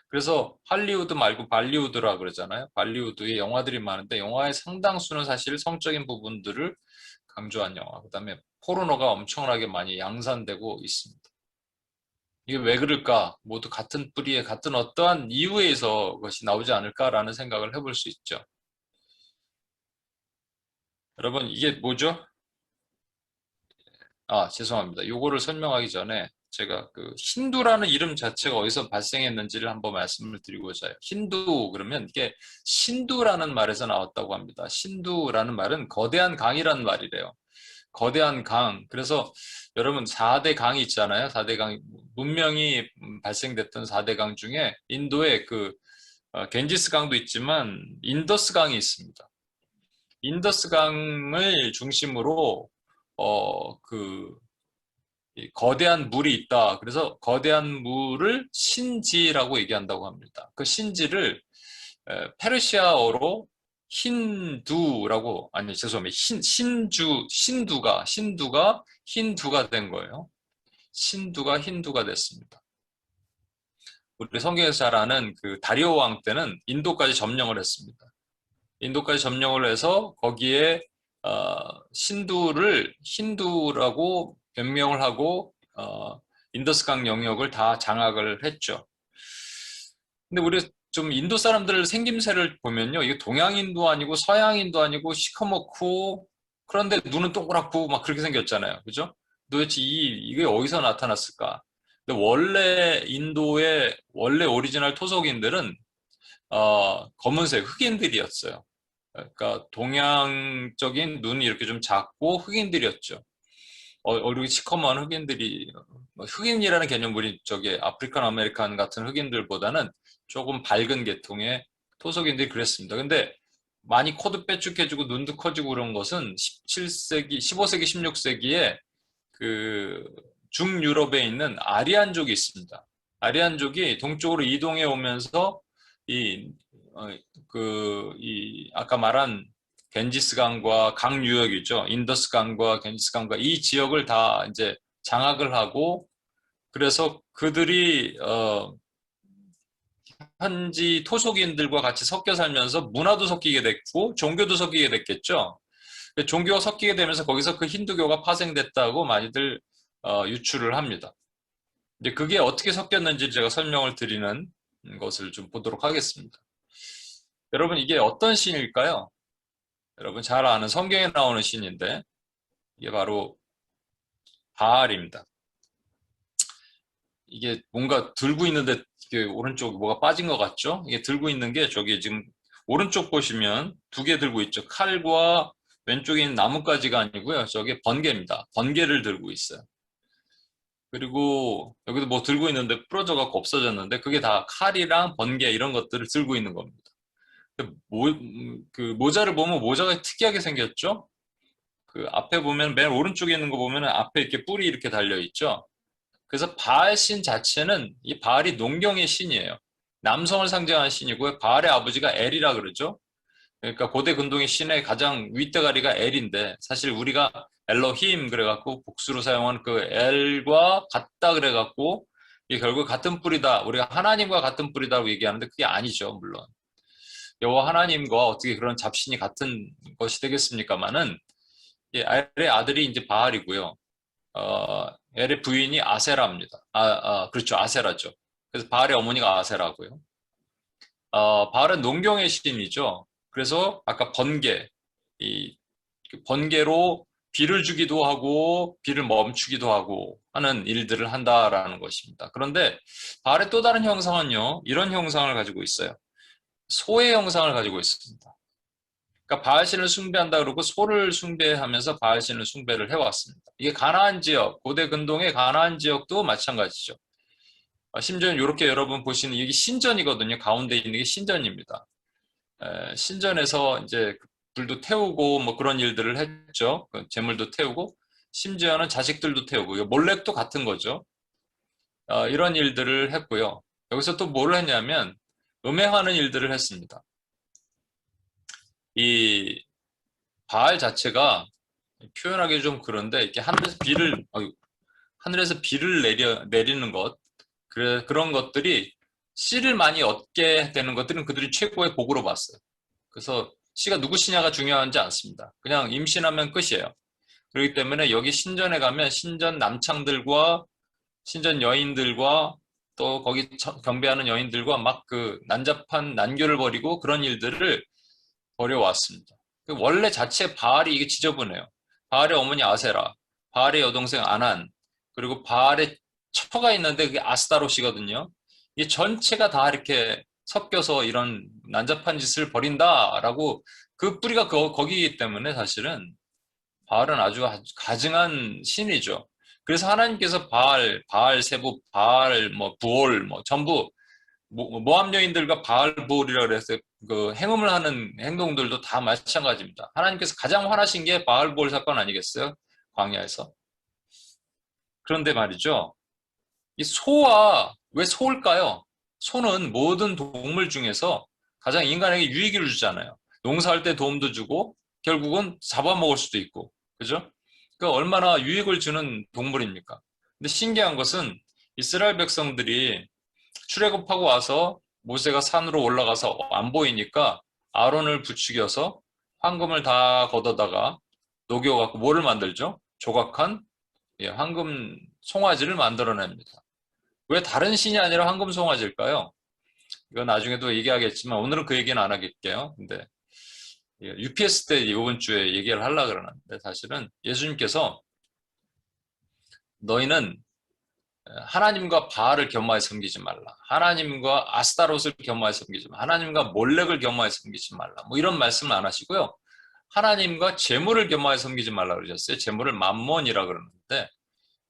그래서 할리우드 말고 발리우드라 그러잖아요. 발리우드에 영화들이 많은데 영화의 상당수는 사실 성적인 부분들을 강조한 영화. 그다음에 포르노가 엄청나게 많이 양산되고 있습니다. 이게 왜 그럴까? 모두 같은 뿌리에 같은 어떠한 이유에서 그것이 나오지 않을까라는 생각을 해볼 수 있죠. 여러분 이게 뭐죠? 죄송합니다. 요거를 설명하기 전에 제가 그 힌두라는 이름 자체가 어디서 발생했는지를 한번 말씀을 드리고자 해요. 힌두 그러면 이게 신두라는 말에서 나왔다고 합니다. 신두라는 말은 거대한 강이라는 말이래요. 거대한 강. 그래서 여러분 4대 강이 있잖아요. 4대 강, 문명이 발생됐던 4대 강 중에 인도에 그 겐지스 강도 있지만 인더스 강이 있습니다. 인더스 강을 중심으로 이 거대한 물이 있다. 그래서 거대한 물을 신지라고 얘기한다고 합니다. 그 신지를 페르시아어로 힌두라고, 아니, 죄송합니다. 신두가 힌두가 된 거예요. 신두가 힌두가 됐습니다. 우리 성경에서 잘 아는 그 다리오 왕 때는 인도까지 점령을 했습니다. 인도까지 점령을 해서 거기에 신두를 힌두라고 변명을 하고 인더스강 영역을 다 장악을 했죠. 근데 우리 좀 인도 사람들 생김새를 보면요, 이게 동양인도 아니고 서양인도 아니고 시커멓고 그런데 눈은 동그랗고 막 그렇게 생겼잖아요, 그죠? 도대체 이게 어디서 나타났을까? 근데 원래 인도의 원래 오리지널 토속인들은 검은색 흑인들이었어요. 그러니까 동양적인 눈이 이렇게 좀 작고 흑인들이었죠. 얼굴이 시커먼 흑인들이, 흑인이라는 개념물이 저기 아프리칸 아메리칸 같은 흑인들보다는 조금 밝은 계통의 토속인들이 그랬습니다. 근데 많이 코도 빼쭉해지고 눈도 커지고 그런 것은 17세기, 15세기, 16세기에 그 중유럽에 있는 아리안족이 있습니다. 아리안족이 동쪽으로 이동해 오면서 아까 말한 겐지스강과 강 유역이죠. 인더스강과 겐지스강과 이 지역을 다 이제 장악을 하고, 그래서 그들이 현지 토속인들과 같이 섞여 살면서 문화도 섞이게 됐고 종교도 섞이게 됐겠죠. 종교가 섞이게 되면서 거기서 그 힌두교가 파생됐다고 많이들 유추를 합니다. 이제 그게 어떻게 섞였는지 제가 설명을 드리는 것을 좀 보도록 하겠습니다. 여러분, 이게 어떤 신일까요? 여러분 잘 아는 성경에 나오는 신인데 이게 바로 바알입니다. 이게 뭔가 들고 있는데 이게 오른쪽 뭐가 빠진 것 같죠? 이게 들고 있는 게 저기 지금 오른쪽 보시면 2개 들고 있죠. 칼과 왼쪽에 있는 나뭇가지가 아니고요. 저게 번개입니다. 번개를 들고 있어요. 그리고 여기도 뭐 들고 있는데 부러져 갖고 없어졌는데 그게 다 칼이랑 번개 이런 것들을 들고 있는 겁니다. 그 모자를 보면 모자가 특이하게 생겼죠? 그 앞에 보면 맨 오른쪽에 있는 거 보면 앞에 이렇게 뿔이 이렇게 달려 있죠? 그래서 바알 신 자체는 이 바알이 농경의 신이에요. 남성을 상징하는 신이고요. 바알의 아버지가 엘이라 그러죠. 그러니까 고대 근동의 신의 가장 윗대가리가 엘인데 사실 우리가 엘로힘 그래갖고 복수로 사용한 그 엘과 같다 그래갖고 이게 결국 같은 뿌리다. 우리가 하나님과 같은 뿌리다고 얘기하는데 그게 아니죠, 물론. 여호와 하나님과 어떻게 그런 잡신이 같은 것이 되겠습니까마는 엘의 아들이 이제 바알이고요. 엘의 부인이 아세라입니다. 그렇죠, 아세라죠. 그래서 바알의 어머니가 아세라고요. 바알은 농경의 신이죠. 그래서 아까 번개, 번개로 비를 주기도 하고 비를 멈추기도 하고 하는 일들을 한다라는 것입니다. 그런데 바알의 또 다른 형상은요, 이런 형상을 가지고 있어요. 소의 형상을 가지고 있습니다. 그러니까 바알신을 숭배한다 그러고 소를 숭배하면서 바알신을 숭배를 해왔습니다. 이게 가나안 지역, 고대 근동의 가나안 지역도 마찬가지죠. 심지어 이렇게 여러분 보시는 이게 신전이거든요. 가운데 있는 게 신전입니다. 신전에서 이제 불도 태우고 뭐 그런 일들을 했죠. 재물도 태우고 심지어는 자식들도 태우고 몰렉도 같은 거죠. 이런 일들을 했고요. 여기서 또 뭘 했냐면 음행하는 일들을 했습니다. 이 바알 자체가 표현하기 좀 그런데 이렇게 하늘에서 비를 내리는 것, 그런 것들이 씨를 많이 얻게 되는 것들은 그들이 최고의 복으로 봤어요. 그래서 씨가 누구 씨냐가 중요하지 않습니다. 그냥 임신하면 끝이에요. 그렇기 때문에 여기 신전에 가면 신전 남창들과 신전 여인들과 또 거기 경배하는 여인들과 막 그 난잡한 난교를 벌이고 그런 일들을 벌여왔습니다. 원래 자체 바알이 이게 지저분해요. 바알의 어머니 아세라, 바알의 여동생 아난, 그리고 바알의 처가 있는데 그게 아스타롯이거든요. 이게 전체가 다 이렇게 섞여서 이런 난잡한 짓을 벌인다라고 그 뿌리가 거기이기 때문에 사실은 바알은 아주 가증한 신이죠. 그래서 하나님께서 바알 세부, 바알 뭐 부올 뭐 전부 모압 여인들과 바알 부올이라 그래서 그 행음을 하는 행동들도 다 마찬가지입니다. 하나님께서 가장 화나신 게 바알 부올 사건 아니겠어요? 광야에서. 그런데 말이죠. 이 소와 왜 소일까요? 소는 모든 동물 중에서 가장 인간에게 유익을 주잖아요. 농사할 때 도움도 주고 결국은 잡아먹을 수도 있고, 그죠? 그러니까 얼마나 유익을 주는 동물입니까? 근데 신기한 것은 이스라엘 백성들이 출애굽하고 와서 모세가 산으로 올라가서 안 보이니까 아론을 부추겨서 황금을 다 걷어다가 녹여갖고 뭐를 만들죠? 조각한 황금 송아지를 만들어냅니다. 왜 다른 신이 아니라 황금 송아지일까요? 이건 나중에도 얘기하겠지만 오늘은 그 얘기는 안 하겠게요. 근데 UPS 때 이번 주에 얘기를 하려고 그러는데 사실은 예수님께서 너희는 하나님과 바알을 겸하여 섬기지 말라. 하나님과 아스타롯을 겸하여 섬기지 말라. 하나님과 몰렉을 겸하여 섬기지 말라. 뭐 이런 말씀을 안 하시고요. 하나님과 재물을 겸하여 섬기지 말라 그러셨어요. 재물을 맘몬이라 그러는데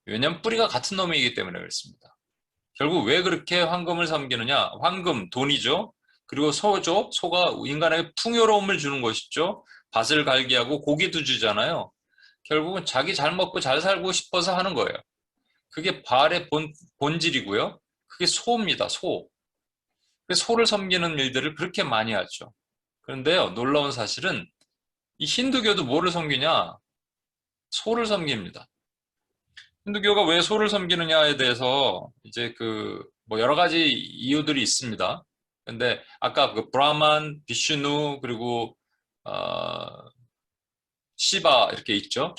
왜냐하면 뿌리가 같은 놈이기 때문에 그렇습니다. 결국 왜 그렇게 황금을 섬기느냐? 황금, 돈이죠. 그리고 소죠. 소가 인간에게 풍요로움을 주는 것이죠. 밭을 갈게 하고 고기도 주잖아요. 결국은 자기 잘 먹고 잘 살고 싶어서 하는 거예요. 그게 바알의 본질이고요. 그게 소입니다. 소. 소를 섬기는 일들을 그렇게 많이 하죠. 그런데요, 놀라운 사실은 이 힌두교도 뭐를 섬기냐? 소를 섬깁니다. 힌두교가 왜 소를 섬기느냐에 대해서 이제 뭐 여러 가지 이유들이 있습니다. 근데 아까 그 브라만, 비슈누 그리고 시바 이렇게 있죠.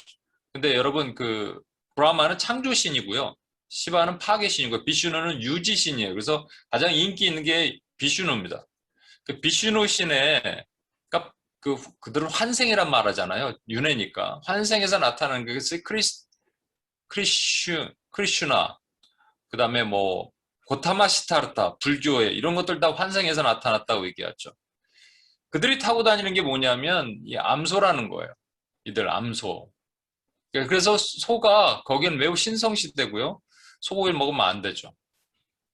근데 여러분 브라마는 창조신이고요. 시바는 파괴신이고요. 비슈누는 유지신이에요. 그래서 가장 인기 있는 게 비슈누입니다. 그 비슈누 신의 그들은 환생이란 말 하잖아요. 윤회니까. 환생에서 나타나는 것이 크리슈나, 그 다음에 뭐 고타마시타르타, 불교에 이런 것들 다 환생에서 나타났다고 얘기하죠. 그들이 타고 다니는 게 뭐냐면 이 암소라는 거예요. 이들 암소. 그래서 소가 거기는 매우 신성시대고요. 소고기를 먹으면 안 되죠.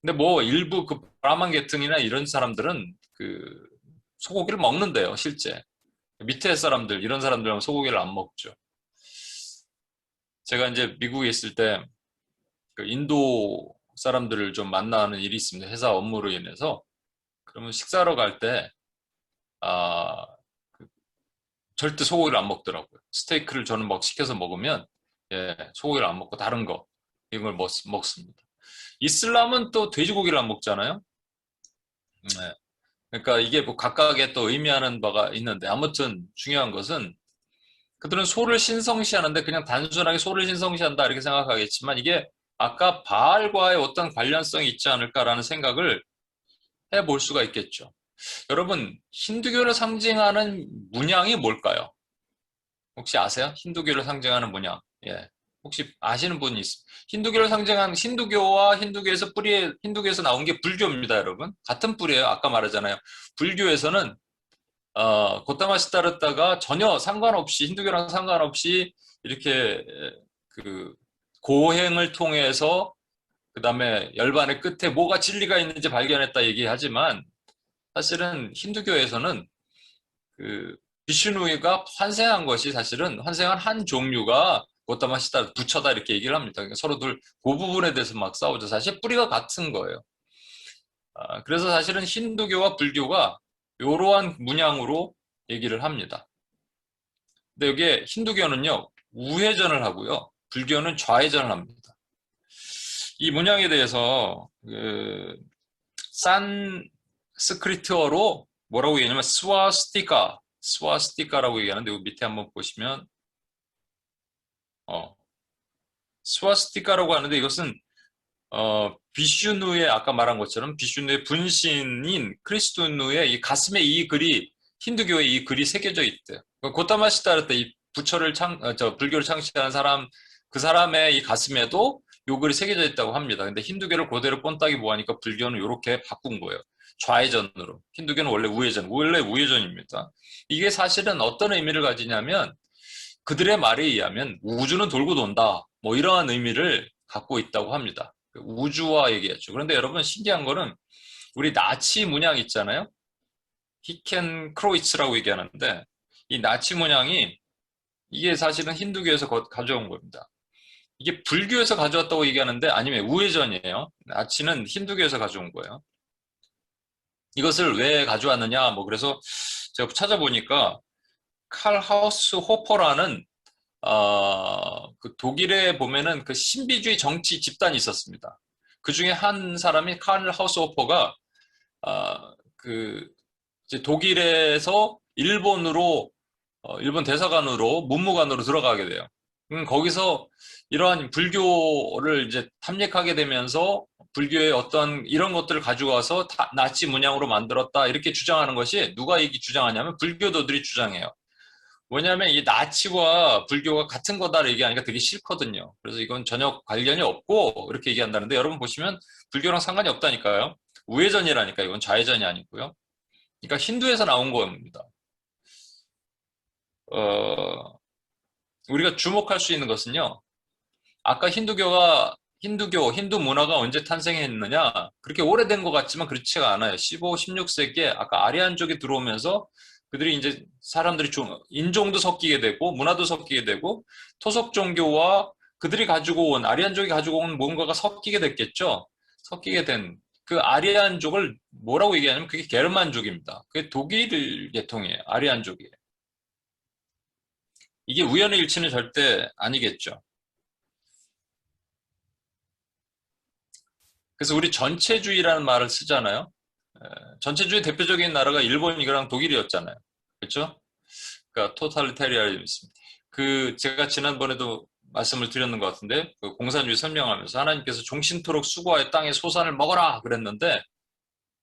근데 뭐 일부 브라만 계통이나 이런 사람들은 소고기를 먹는데요, 실제. 밑에 사람들, 이런 사람들은 소고기를 안 먹죠. 제가 이제 미국에 있을 때 인도 사람들을 좀 만나는 일이 있습니다. 회사 업무로 인해서. 그러면 식사하러 갈 때, 절대 소고기를 안 먹더라고요. 스테이크를 저는 시켜서 먹으면, 소고기를 안 먹고 다른 거, 이걸 먹습니다. 이슬람은 또 돼지고기를 안 먹잖아요. 네. 그러니까 이게 뭐 각각의 또 의미하는 바가 있는데, 아무튼 중요한 것은 그들은 소를 신성시하는데 그냥 단순하게 소를 신성시한다 이렇게 생각하겠지만 이게 아까 바알과의 어떤 관련성이 있지 않을까라는 생각을 해볼 수가 있겠죠. 여러분, 힌두교를 상징하는 문양이 뭘까요? 혹시 아세요? 힌두교를 상징하는 문양. 혹시 아시는 분이 있어요? 힌두교를 상징하는 힌두교와 힌두교에서 나온 게 불교입니다, 여러분. 같은 뿌리예요. 아까 말하잖아요. 불교에서는 고타마시타르타가 전혀 상관없이 힌두교랑 상관없이 이렇게 고행을 통해서 그 다음에 열반의 끝에 뭐가 진리가 있는지 발견했다 얘기하지만 사실은 힌두교에서는 비슈누이가 환생한 것이 사실은 환생한 한 종류가 고타마시타르타 부처다 이렇게 얘기를 합니다. 그러니까 서로들 그 부분에 대해서 막 싸우죠. 사실 뿌리가 같은 거예요. 그래서 사실은 힌두교와 불교가 이러한 문양으로 얘기를 합니다. 근데 여기에 힌두교는요, 우회전을 하고요, 불교는 좌회전을 합니다. 이 문양에 대해서, 산스크리트어로 뭐라고 얘기하냐면, 스와스티카라고 얘기하는데, 여기 밑에 한번 보시면, 스와스티카라고 하는데 이것은, 비슈누의 아까 말한 것처럼 비슈누의 분신인 크리스토누의 이 가슴에 힌두교의 이 글이 새겨져 있대요. 고타마시타르타 이 불교를 창시한 사람, 그 사람의 이 가슴에도 요글이 새겨져 있다고 합니다. 근데 힌두교를 그대로 꼰따기 뭐하니까 불교는 이렇게 바꾼 거예요. 좌회전으로. 힌두교는 원래 우회전입니다. 이게 사실은 어떤 의미를 가지냐면 그들의 말에 의하면 우주는 돌고 돈다. 뭐 이러한 의미를 갖고 있다고 합니다. 우주와 얘기했죠. 그런데 여러분 신기한 거는 우리 나치 문양 있잖아요. 히켄크로이츠라고 얘기하는데 이 나치 문양이 이게 사실은 힌두교에서 가져온 겁니다. 이게 불교에서 가져왔다고 얘기하는데 아니면 우회전이에요. 나치는 힌두교에서 가져온 거예요. 이것을 왜 가져왔느냐? 뭐 그래서 제가 찾아보니까 칼하우스 호퍼라는 그 독일에 보면은 그 신비주의 정치 집단이 있었습니다. 그 중에 한 사람이 칼하우스 호퍼가 그 이제 독일에서 일본으로 일본 대사관으로 문무관으로 들어가게 돼요. 거기서 이러한 불교를 이제 탐닉하게 되면서 불교의 어떤 이런 것들을 가지고 와서 나치 문양으로 만들었다 이렇게 주장하는 것이 누가 이게 주장하냐면 불교도들이 주장해요. 뭐냐면 이 나치와 불교가 같은 거다를 얘기하니까 되게 싫거든요. 그래서 이건 전혀 관련이 없고 이렇게 얘기한다는데 여러분 보시면 불교랑 상관이 없다니까요. 우회전이라니까 이건 좌회전이 아니고요. 그러니까 힌두에서 나온 겁니다. 우리가 주목할 수 있는 것은요. 아까 힌두 문화가 언제 탄생했느냐? 그렇게 오래된 것 같지만 그렇지가 않아요. 15, 16세기에 아까 아리안족이 들어오면서 그들이 이제 사람들이 인종도 섞이게 되고 문화도 섞이게 되고 토속 종교와 그들이 가지고 온 아리안족이 가지고 온 뭔가가 섞이게 됐겠죠. 섞이게 된 그 아리안족을 뭐라고 얘기하냐면 그게 게르만족입니다. 그게 독일 계통이에요. 아리안족이에요. 이게 우연의 일치는 절대 아니겠죠. 그래서 우리 전체주의라는 말을 쓰잖아요. 전체주의 대표적인 나라가 일본이랑 독일이었잖아요. 그렇죠? 그러니까 토탈리테리아니즘입니다. 제가 지난번에도 말씀을 드렸는 것 같은데 그 공산주의 설명하면서 하나님께서 종신토록 수고하여 땅의 소산을 먹어라 그랬는데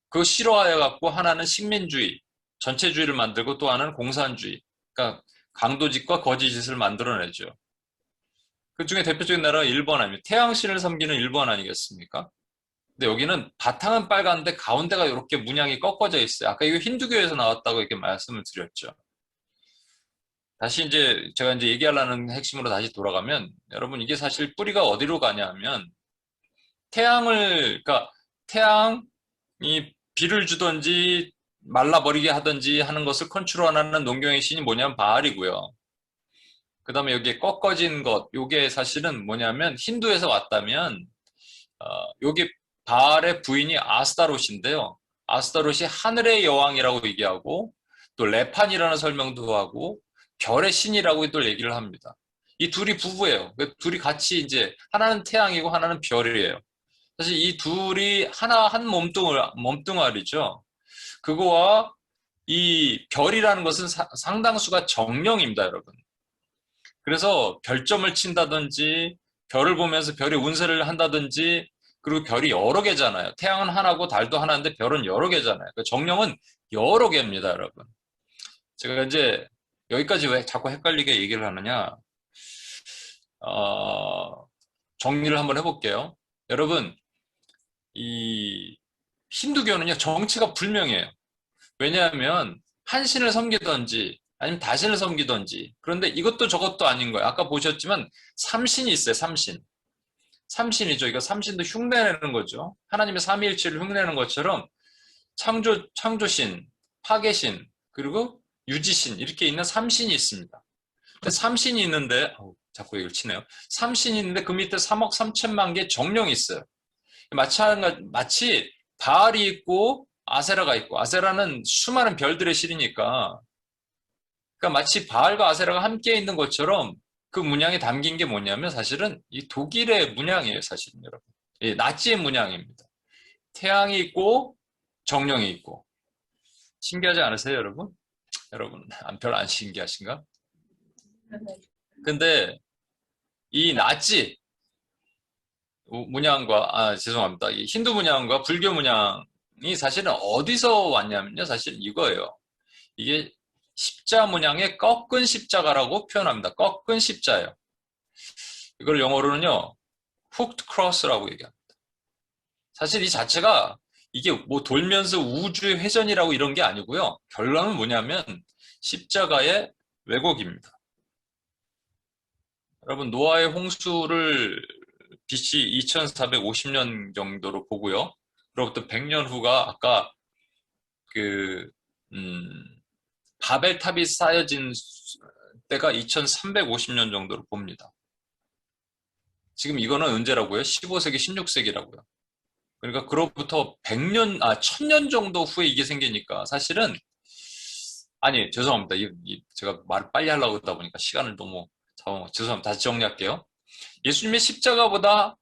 그거 싫어하여 갖고 하나는 식민주의, 전체주의를 만들고 또 하나는 공산주의. 그러니까 강도짓과 거짓짓을 만들어내죠. 그 중에 대표적인 나라가 일본 아닙니까? 태양신을 섬기는 일본 아니겠습니까? 근데 여기는 바탕은 빨간데 가운데가 이렇게 문양이 꺾어져 있어요. 아까 이거 힌두교에서 나왔다고 이렇게 말씀을 드렸죠. 다시 이제 제가 이제 얘기하려는 핵심으로 다시 돌아가면 여러분 이게 사실 뿌리가 어디로 가냐면 그러니까 태양이 비를 주든지 말라버리게 하든지 하는 것을 컨트롤하는 농경의 신이 뭐냐면 바알이고요. 그 다음에 여기에 꺾어진 것, 요게 사실은 뭐냐면 힌두에서 왔다면 요게 바알의 부인이 아스타롯인데요. 아스타롯이 하늘의 여왕이라고 얘기하고 또 레판이라는 설명도 하고 별의 신이라고 또 얘기를 합니다. 이 둘이 부부예요. 둘이 같이 이제 하나는 태양이고 하나는 별이에요. 사실 이 둘이 한 몸뚱아리죠. 그거와 이 별이라는 것은 상당수가 정령입니다, 여러분. 그래서 별점을 친다든지 별을 보면서 별의 운세를 한다든지 그리고 별이 여러 개잖아요. 태양은 하나고 달도 하나인데 별은 여러 개잖아요. 정령은 여러 개입니다, 여러분. 제가 이제 여기까지 왜 자꾸 헷갈리게 얘기를 하느냐? 정리를 한번 해볼게요. 여러분, 이 힌두교는요, 정체가 불명해요. 왜냐하면 한 신을 섬기든지 아니면 다신을 섬기든지 그런데 이것도 저것도 아닌 거예요. 아까 보셨지만 삼신이 있어요. 삼신이죠. 이거 삼신도 흉내내는 거죠. 하나님의 삼위일체를 흉내내는 것처럼 창조신, 파괴신, 그리고 유지신 이렇게 있는 삼신이 있습니다. 근데 삼신이 있는데 자꾸 이걸 치네요. 삼신이 있는데 그 밑에 3억 3천만 개의 정령이 있어요. 마치 바알이 있고 아세라가 있고 아세라는 수많은 별들의 실이니까 그러니까 마치 바알과 아세라가 함께 있는 것처럼 그 문양에 담긴 게 뭐냐면 사실은 이 독일의 문양이에요. 사실은 여러분. 예, 나치의 문양입니다. 태양이 있고 정령이 있고 신기하지 않으세요, 여러분? 여러분 별로 안 신기하신가? 근데 이 나치 문양과 죄송합니다. 이 힌두 문양과 불교 문양이 사실은 어디서 왔냐면요. 사실 이거예요. 이게 십자 문양의 꺾은 십자가라고 표현합니다. 꺾은 십자예요. 이걸 영어로는요. hooked cross라고 얘기합니다. 사실 이 자체가 이게 뭐 돌면서 우주의 회전이라고 이런 게 아니고요. 결론은 뭐냐면 십자가의 왜곡입니다. 여러분, 노아의 홍수를 BC 2450년 정도로 보고요. 그로부터 100년 후가 아까 그 바벨탑이 쌓여진 때가 2350년 정도로 봅니다. 지금 이거는 언제라고요? 15세기, 16세기라고요. 그러니까 그로부터 1000년 정도 후에 이게 생기니까 사실은 아니, 죄송합니다. 제가 말을 빨리 하려고 하다 보니까 시간을 너무 죄송합니다. 다시 정리할게요. 예수님의 십자가보다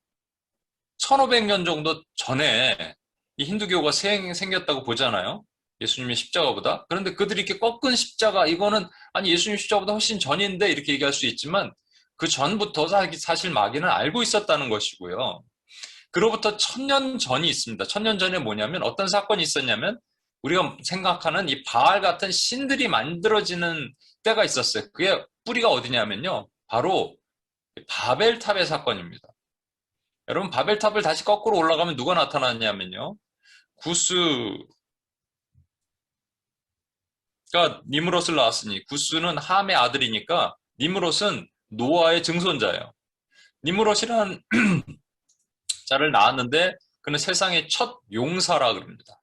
1500년 정도 전에 이 힌두교가 생겼다고 보잖아요. 예수님의 십자가보다. 그런데 그들이 이렇게 꺾은 십자가, 이거는 아니 예수님 십자가보다 훨씬 전인데 이렇게 얘기할 수 있지만 그 전부터 사실 마귀는 알고 있었다는 것이고요. 그로부터 1000년 전이 있습니다. 1000년 전에 뭐냐면 어떤 사건이 있었냐면 우리가 생각하는 이 바알 같은 신들이 만들어지는 때가 있었어요. 그게 뿌리가 어디냐면요. 바로 바벨탑의 사건입니다. 여러분, 바벨탑을 다시 거꾸로 올라가면 누가 나타나냐면요. 구스가 니므롯을 낳았으니 구스는 함의 아들이니까 니므롯은 노아의 증손자예요. 니므롯이라는 자를 낳았는데 그는 세상의 첫 용사라 그럽니다.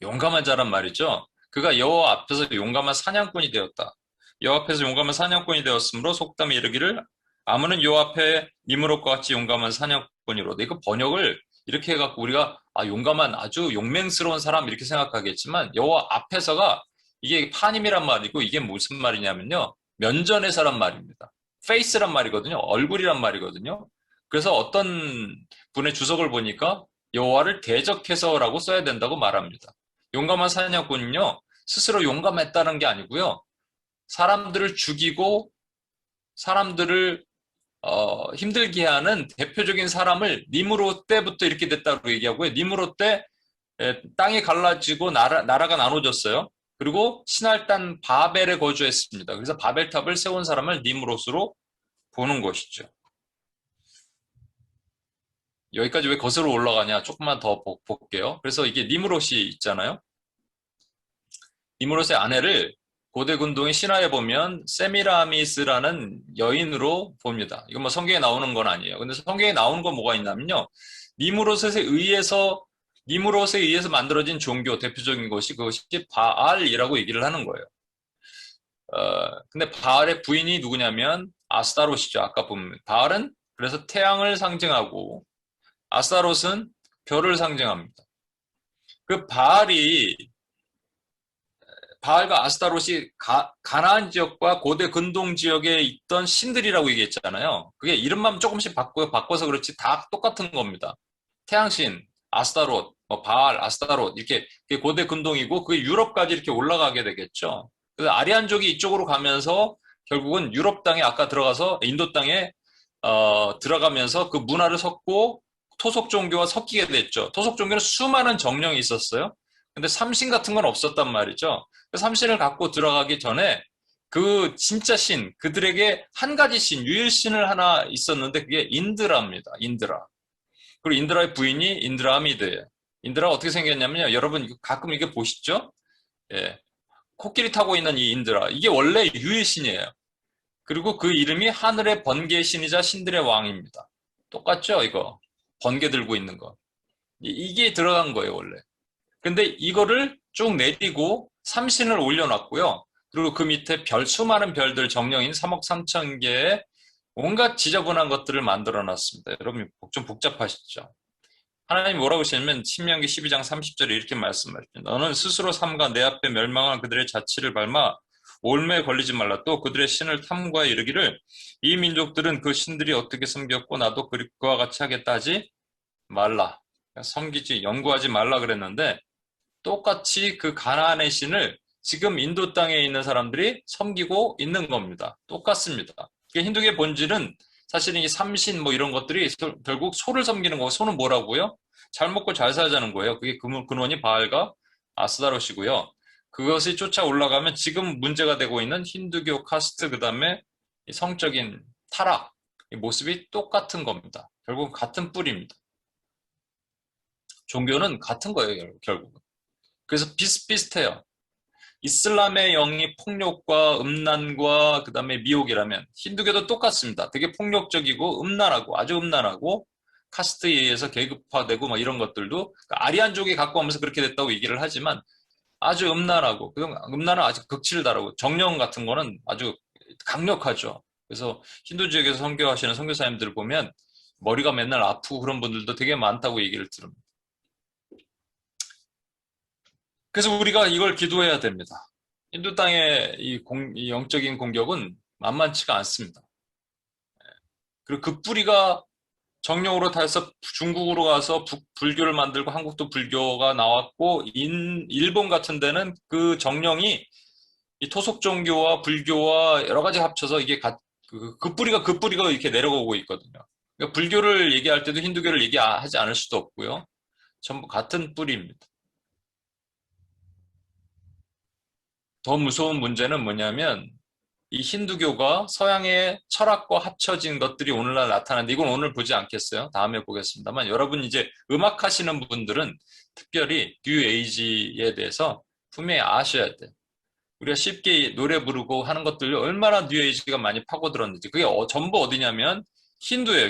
용감한 자란 말이죠. 그가 여호와 앞에서 용감한 사냥꾼이 되었다. 여호와 앞에서 용감한 사냥꾼이 되었으므로 속담에 이르기를 아무는 여호와 앞에 니므롯과 같이 용감한 사냥꾼이로다. 이거 번역을 이렇게 해갖고 우리가 용감한 아주 용맹스러운 사람 이렇게 생각하겠지만 여호와 앞에서가 이게 파님이란 말이고 이게 무슨 말이냐면요. 면전에서란 말입니다. face란 말이거든요. 얼굴이란 말이거든요. 그래서 어떤 분의 주석을 보니까 여호와를 대적해서라고 써야 된다고 말합니다. 용감한 사냥꾼은요. 스스로 용감했다는 게 아니고요. 사람들을 죽이고 사람들을 힘들게 하는 대표적인 사람을 니므롯 때부터 이렇게 됐다고 얘기하고요. 니므롯 때 땅이 갈라지고 나라가 나눠졌어요. 그리고 신할단 바벨에 거주했습니다. 그래서 바벨탑을 세운 사람을 니므롯으로 보는 것이죠. 여기까지 왜 거슬러 올라가냐? 조금만 더 볼게요. 그래서 이게 니므롯이 있잖아요. 니므롯의 아내를 고대 군동의 신화에 보면 세미라미스라는 여인으로 봅니다. 이건 뭐 성경에 나오는 건 아니에요. 근데 성경에 나오는 건 뭐가 있냐면요. 니므롯에 의해서 만들어진 종교 대표적인 것이 그것이 바알이라고 얘기를 하는 거예요. 근데 바알의 부인이 누구냐면 아스타롯이죠. 아까 보면 바알은 그래서 태양을 상징하고 아스타롯은 별을 상징합니다. 그 바알과 아스타롯이 가나안 지역과 고대 근동 지역에 있던 신들이라고 얘기했잖아요. 그게 이름만 조금씩 바꿔서 그렇지 다 똑같은 겁니다. 태양신, 아스타롯, 바알, 아스타롯 이렇게 고대 근동이고 그게 유럽까지 이렇게 올라가게 되겠죠. 그래서 아리안족이 이쪽으로 가면서 결국은 유럽 땅에 아까 들어가서 인도 땅에 들어가면서 그 문화를 섞고 토속 종교와 섞이게 됐죠. 토속 종교는 수많은 정령이 있었어요. 근데 삼신 같은 건 없었단 말이죠. 그 삼신을 갖고 들어가기 전에 그 진짜 신, 그들에게 한 가지 신, 유일신을 하나 있었는데 그게 인드라입니다. 인드라. 그리고 인드라의 부인이 인드라미드예요. 인드라가 어떻게 생겼냐면요. 여러분 가끔 이게 보시죠? 예. 코끼리 타고 있는 이 인드라. 이게 원래 유일신이에요. 그리고 그 이름이 하늘의 번개의 신이자 신들의 왕입니다. 똑같죠? 이거. 번개 들고 있는 거. 이게 들어간 거예요, 원래. 근데 이거를 쭉 내리고 삼신을 올려놨고요. 그리고 그 밑에 수많은 별들 정령인 3억 3천 개의 온갖 지저분한 것들을 만들어놨습니다. 여러분 좀 복잡하시죠? 하나님 뭐라고 하시냐면 신명기 12장 30절에 이렇게 말씀하십니다. 너는 스스로 삼가 내 앞에 멸망한 그들의 자취를 밟아 올매에 걸리지 말라. 또 그들의 신을 탐구하여 이르기를 이 민족들은 그 신들이 어떻게 섬겼고 나도 그와 같이 하겠다 하지 말라. 섬기지 연구하지 말라 그랬는데 똑같이 그 가나안의 신을 지금 인도 땅에 있는 사람들이 섬기고 있는 겁니다. 똑같습니다. 힌두교의 본질은 사실은 이 삼신 뭐 이런 것들이 결국 소를 섬기는 거고 소는 뭐라고요? 잘 먹고 잘 살자는 거예요. 그게 근원이 바알과 아스타롯이고요. 그것이 쫓아 올라가면 지금 문제가 되고 있는 힌두교 카스트 그다음에 성적인 타락 이 모습이 똑같은 겁니다. 결국 같은 뿌리입니다. 종교는 같은 거예요, 결국은. 그래서 비슷비슷해요. 이슬람의 영이 폭력과 음란과 그 다음에 미혹이라면 힌두교도 똑같습니다. 되게 폭력적이고 음란하고 아주 음란하고 카스트에 의해서 계급화되고 막 이런 것들도 아리안족이 갖고 오면서 그렇게 됐다고 얘기를 하지만 아주 음란하고 음란은 아주 극치를 다르고 정령 같은 거는 아주 강력하죠. 그래서 힌두 지역에서 선교하시는 선교사님들을 보면 머리가 맨날 아프고 그런 분들도 되게 많다고 얘기를 들읍니다. 그래서 우리가 이걸 기도해야 됩니다. 힌두 땅의 이 영적인 공격은 만만치가 않습니다. 그리고 그 뿌리가 정령으로 타서 중국으로 가서 불교를 만들고 한국도 불교가 나왔고 일본 같은 데는 그 정령이 이 토속 종교와 불교와 여러 가지 합쳐서 이게 그 뿌리가 이렇게 내려오고 있거든요. 그러니까 불교를 얘기할 때도 힌두교를 얘기하지 않을 수도 없고요. 전부 같은 뿌리입니다. 더 무서운 문제는 뭐냐면 이 힌두교가 서양의 철학과 합쳐진 것들이 오늘날 나타나는데 이건 오늘 보지 않겠어요. 다음에 보겠습니다만 여러분 이제 음악 하시는 분들은 특별히 뉴 에이지에 대해서 분명히 아셔야 돼요. 우리가 쉽게 노래 부르고 하는 것들이 얼마나 뉴 에이지가 많이 파고들었는지 그게 전부 어디냐면 힌두예요.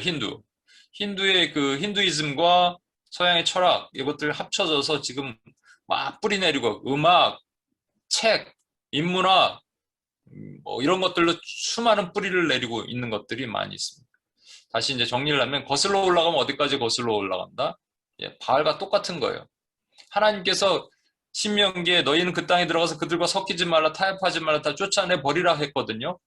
힌두의 그 힌두이즘과 서양의 철학 이것들 합쳐져서 지금 막 뿌리내리고 음악, 책, 인문학 뭐 이런 것들로 수많은 뿌리를 내리고 있는 것들이 많이 있습니다. 다시 이제 정리를 하면 거슬러 올라가면 어디까지 거슬러 올라간다? 예, 바알과 똑같은 거예요. 하나님께서 신명기에 너희는 그 땅에 들어가서 그들과 섞이지 말라 타협하지 말라 다 쫓아내 버리라 했거든요.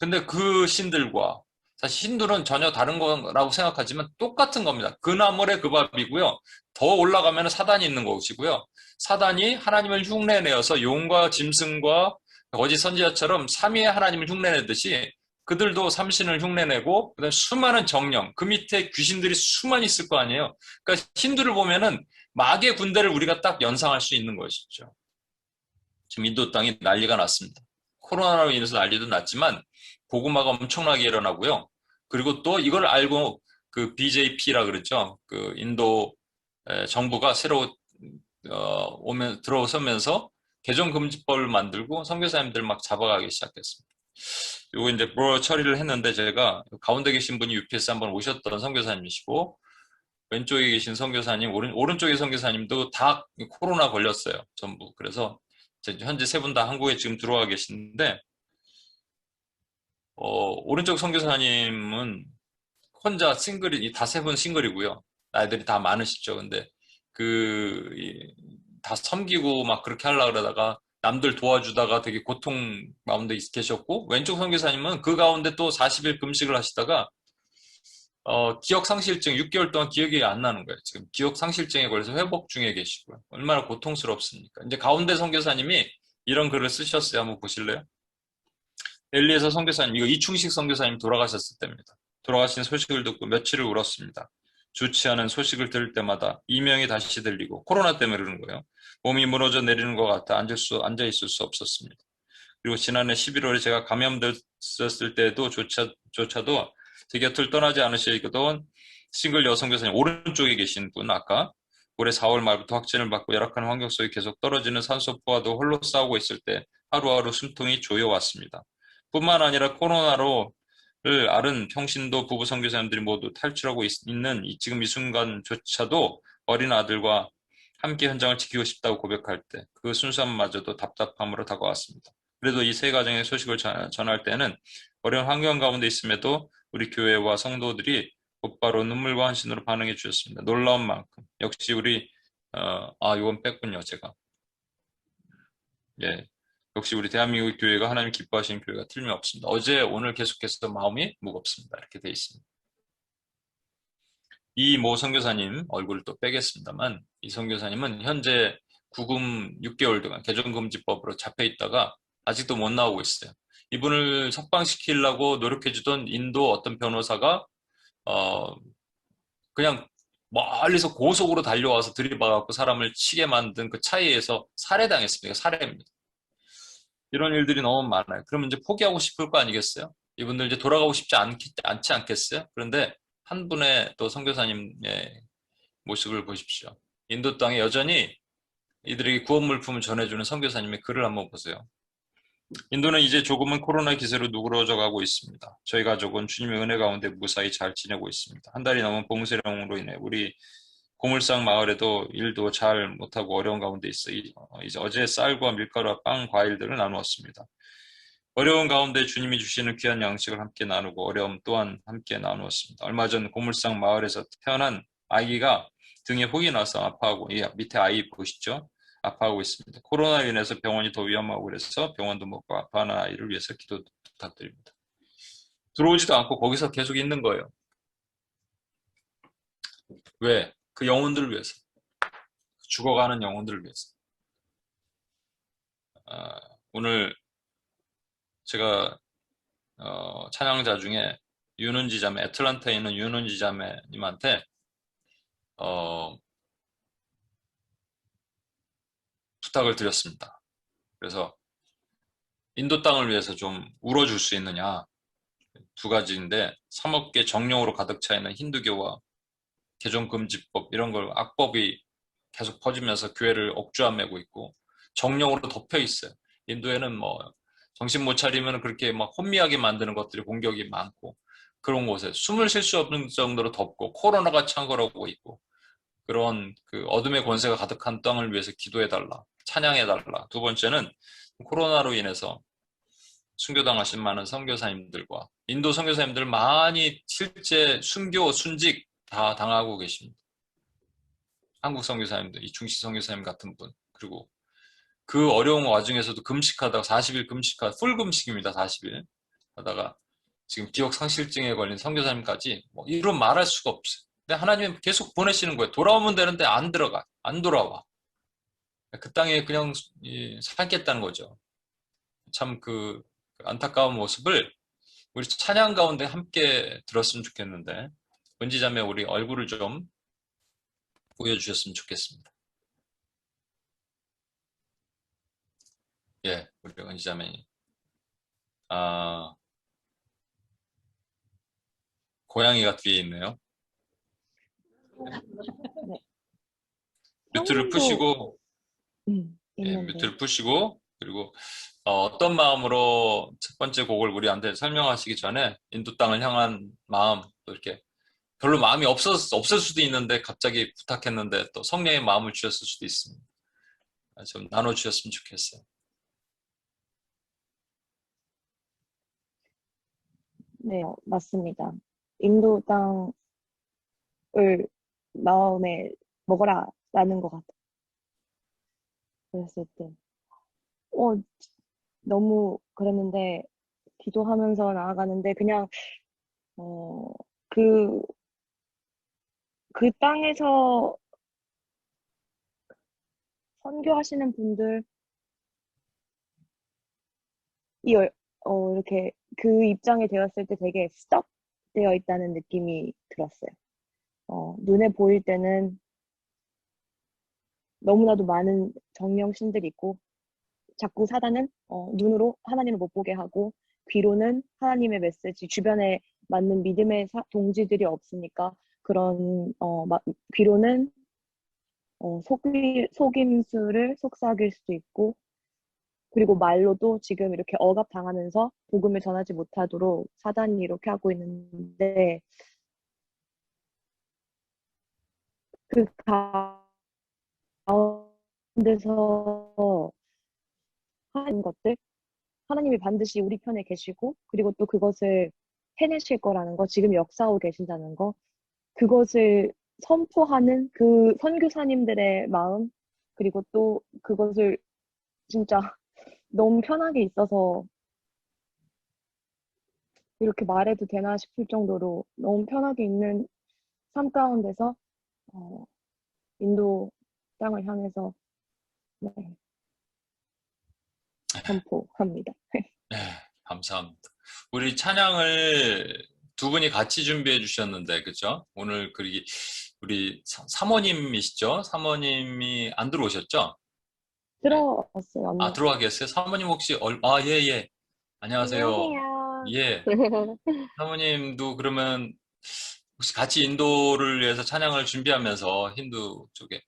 근데 그 신들과 사실 힌두는 전혀 다른 거라고 생각하지만 똑같은 겁니다. 그 나물의 그 밥이고요. 더 올라가면 사단이 있는 것이고요. 사단이 하나님을 흉내내어서 용과 짐승과 거짓 선지자처럼 삼위의 하나님을 흉내내듯이 그들도 삼신을 흉내내고 그다음에 수많은 정령 그 밑에 귀신들이 수많이 있을 거 아니에요. 그러니까 힌두를 보면은 마귀의 군대를 우리가 딱 연상할 수 있는 것이죠. 지금 인도 땅이 난리가 났습니다. 코로나로 인해서 난리도 났지만 고구마가 엄청나게 일어나고요. 그리고 또 이걸 알고 그 BJP라 그러죠. 그 인도 정부가 새로 들어서면서 개종금지법을 만들고 선교사님들 막 잡아가기 시작했습니다. 요거 이제 처리를 했는데 제가 가운데 계신 분이 UPS 한번 오셨던 선교사님이시고 왼쪽에 계신 선교사님, 오른쪽에 선교사님도 다 코로나 걸렸어요. 전부. 그래서 현재 세 분 다 한국에 지금 들어와 계시는데 오른쪽 선교사님은 혼자 싱글이 다 세 분 싱글이고요. 나이들이 다 많으시죠. 근데 다 섬기고 막 그렇게 하려고 그러다가 남들 도와주다가 되게 고통 가운데 계셨고 왼쪽 선교사님은 그 가운데 또 40일 금식을 하시다가 기억상실증 6개월 동안 기억이 안 나는 거예요. 지금 기억상실증에 걸려서 회복 중에 계시고요. 얼마나 고통스럽습니까? 이제 가운데 선교사님이 이런 글을 쓰셨어요. 한번 보실래요? 엘리에서 선교사님, 이거 이충식 선교사님 돌아가셨을 때입니다. 돌아가신 소식을 듣고 며칠을 울었습니다. 좋지 않은 소식을 들을 때마다 이명이 다시 들리고 코로나 때문에 그러는 거예요. 몸이 무너져 내리는 것 같아 앉아 있을 수 없었습니다. 그리고 지난해 11월에 제가 감염됐을 때도 조차도 제 곁을 떠나지 않으시거든 싱글 여성교사님 오른쪽에 계신 분 아까 올해 4월 말부터 확진을 받고 열악한 환경 속에 계속 떨어지는 산소포와도 홀로 싸우고 있을 때 하루하루 숨통이 조여왔습니다. 뿐만 아니라 코로나를 앓은 평신도 부부 선교사님들이 모두 탈출하고 있는 지금 이 순간조차도 어린 아들과 함께 현장을 지키고 싶다고 고백할 때 그 순수함마저도 답답함으로 다가왔습니다. 그래도 이 세 가정의 소식을 전할 때는 어려운 환경 가운데 있음에도 우리 교회와 성도들이 곧바로 눈물과 환신으로 반응해 주셨습니다. 놀라운 만큼 역시 우리 이건 뺐군요 제가. 예, 역시 우리 대한민국 교회가 하나님 기뻐하시는 교회가 틀림없습니다. 어제 오늘 계속해서 마음이 무겁습니다. 이렇게 돼 있습니다. 이 모 선교사님 얼굴을 또 빼겠습니다만 이 선교사님은 현재 구금 6개월 동안 개종금지법으로 잡혀 있다가 아직도 못 나오고 있어요. 이분을 석방시키려고 노력해주던 인도 어떤 변호사가 그냥 멀리서 고속으로 달려와서 들이박아갖고 사람을 치게 만든 그 차이에서 살해당했습니다. 살해입니다. 이런 일들이 너무 많아요. 그러면 이제 포기하고 싶을 거 아니겠어요? 이분들 이제 돌아가고 싶지 않지 않겠어요? 그런데 한 분의 또 선교사님의 모습을 보십시오. 인도 땅에 여전히 이들에게 구원 물품을 전해주는 선교사님의 글을 한번 보세요. 인도는 이제 조금은 코로나 기세로 누그러져 가고 있습니다. 저희 가족은 주님의 은혜 가운데 무사히 잘 지내고 있습니다. 한 달이 넘은 봉쇄령으로 인해 우리 고물상 마을에도 일도 잘 못하고 어려운 가운데 있어 이제 어제 쌀과 밀가루와 빵, 과일들을 나누었습니다. 어려운 가운데 주님이 주시는 귀한 양식을 함께 나누고 어려움 또한 함께 나누었습니다. 얼마 전 고물상 마을에서 태어난 아기가 등에 혹이 나서 아파하고, 밑에 아이 보시죠? 아파하고 있습니다. 코로나로 인해서 병원이 더 위험하고 그래서 병원도 못 가고 아파하는 아이를 위해서 기도 부탁드립니다. 들어오지도 않고 거기서 계속 있는 거예요. 왜? 그 영혼들을 위해서. 죽어가는 영혼들을 위해서. 오늘 제가 찬양자 중에 윤은지 자매, 애틀란타에 있는 윤은지 자매님한테 부탁을 드렸습니다. 그래서 인도 땅을 위해서 좀 울어줄 수 있느냐, 두 가지인데 3억 개 정령으로 가득 차 있는 힌두교와 개종금지법 이런 걸 악법이 계속 퍼지면서 교회를 억주화매고 있고 정령으로 덮여 있어요. 인도에는 뭐 정신 못 차리면 그렇게 막 혼미하게 만드는 것들이 공격이 많고 그런 곳에 숨을 쉴 수 없는 정도로 덥고 코로나가 창궐하고 있고 그런 그 어둠의 권세가 가득한 땅을 위해서 기도해달라, 찬양해달라. 두 번째는 코로나로 인해서 순교당하신 많은 선교사님들과 인도 선교사님들 많이 실제 순교, 순직 다 당하고 계십니다. 한국 선교사님들, 이충식 선교사님 같은 분, 그리고 그 어려운 와중에서도 금식하다가 40일 금식하다, 풀 금식입니다. 40일 하다가 지금 기억 상실증에 걸린 선교사님까지 뭐 이루 말할 수가 없어요. 근데 하나님은 계속 보내시는 거예요. 돌아오면 되는데 안 들어가, 안 돌아와. 그 땅에 그냥 살겠다는 거죠. 참 그 안타까운 모습을 우리 찬양 가운데 함께 들었으면 좋겠는데 은지자매 우리 얼굴을 좀 보여주셨으면 좋겠습니다. 예, 우리 은지자매 고양이가 뒤에 있네요. 네. 뮤트를 형님도 푸시고 예, 있는데. 뮤트를 푸시고 그리고 어떤 마음으로 첫 번째 곡을 우리한테 설명하시기 전에 인도 땅을 향한 마음 또 이렇게 별로 마음이 없을 수도 있는데 갑자기 부탁했는데 또 성령의 마음을 주셨을 수도 있습니다. 좀 나눠주셨으면 좋겠어요. 네, 맞습니다. 인도 땅을 마음에 먹어라라는 것 같아요. 그랬을 때, 너무 그랬는데, 기도하면서 나아가는데, 그냥, 어, 그, 그 땅에서 선교하시는 분들이, 이렇게 그 입장에 되었을 때 되게 스톱 되어 있다는 느낌이 들었어요. 눈에 보일 때는 너무나도 많은 정령신들이 있고, 자꾸 사단은 눈으로 하나님을 못 보게 하고, 귀로는 하나님의 메시지, 주변에 맞는 믿음의 동지들이 없으니까, 그런, 귀로는 속임수를 속삭일 수도 있고, 그리고 말로도 지금 이렇게 억압당하면서 복음을 전하지 못하도록 사단이 이렇게 하고 있는데, 그 가운데서 하는 것들, 하나님이 반드시 우리 편에 계시고, 그리고 또 그것을 해내실 거라는 거, 지금 역사하고 계신다는 거, 그것을 선포하는 그 선교사님들의 마음, 그리고 또 그것을 진짜 너무 편하게 있어서 이렇게 말해도 되나 싶을 정도로 너무 편하게 있는 삶 가운데서 인도 땅을 향해서 네, 선포합니다. 네, 감사합니다. 우리 찬양을 두 분이 같이 준비해 주셨는데, 그죠? 오늘 우리 사모님이시죠? 사모님이 안 들어오셨죠? 들어왔어요, 언니. 들어와 계세요? 사모님 혹시, 예. 안녕하세요. 안녕하세요. 예. 사모님도 그러면, 혹시 같이 인도를 위해서 찬양을 준비하면서 힌두 쪽에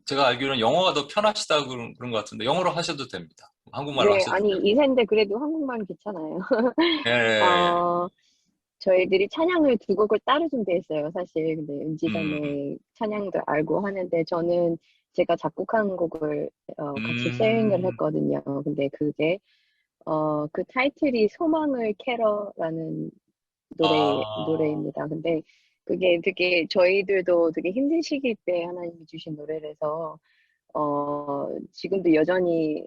제가 알기로는 영어가 더 편하시다 그런 것 같은데 영어로 하셔도 됩니다. 한국말로 네, 하셔도 아니, 되고. 이세인데 그래도 한국말은 괜찮아요. 예, 예, 예. 어, 저희들이 찬양을 두 곡을 따로 준비했어요, 사실. 근데 음, 은지자매 찬양도 알고 하는데, 저는 제가 작곡한 곡을 같이 쉐어링을 음, 했거든요. 근데 그게, 그 타이틀이 소망을 캐러라는 아, 노래입니다. 근데 그게 되게 저희들도 되게 힘든 시기 때 하나님이 주신 노래라서, 지금도 여전히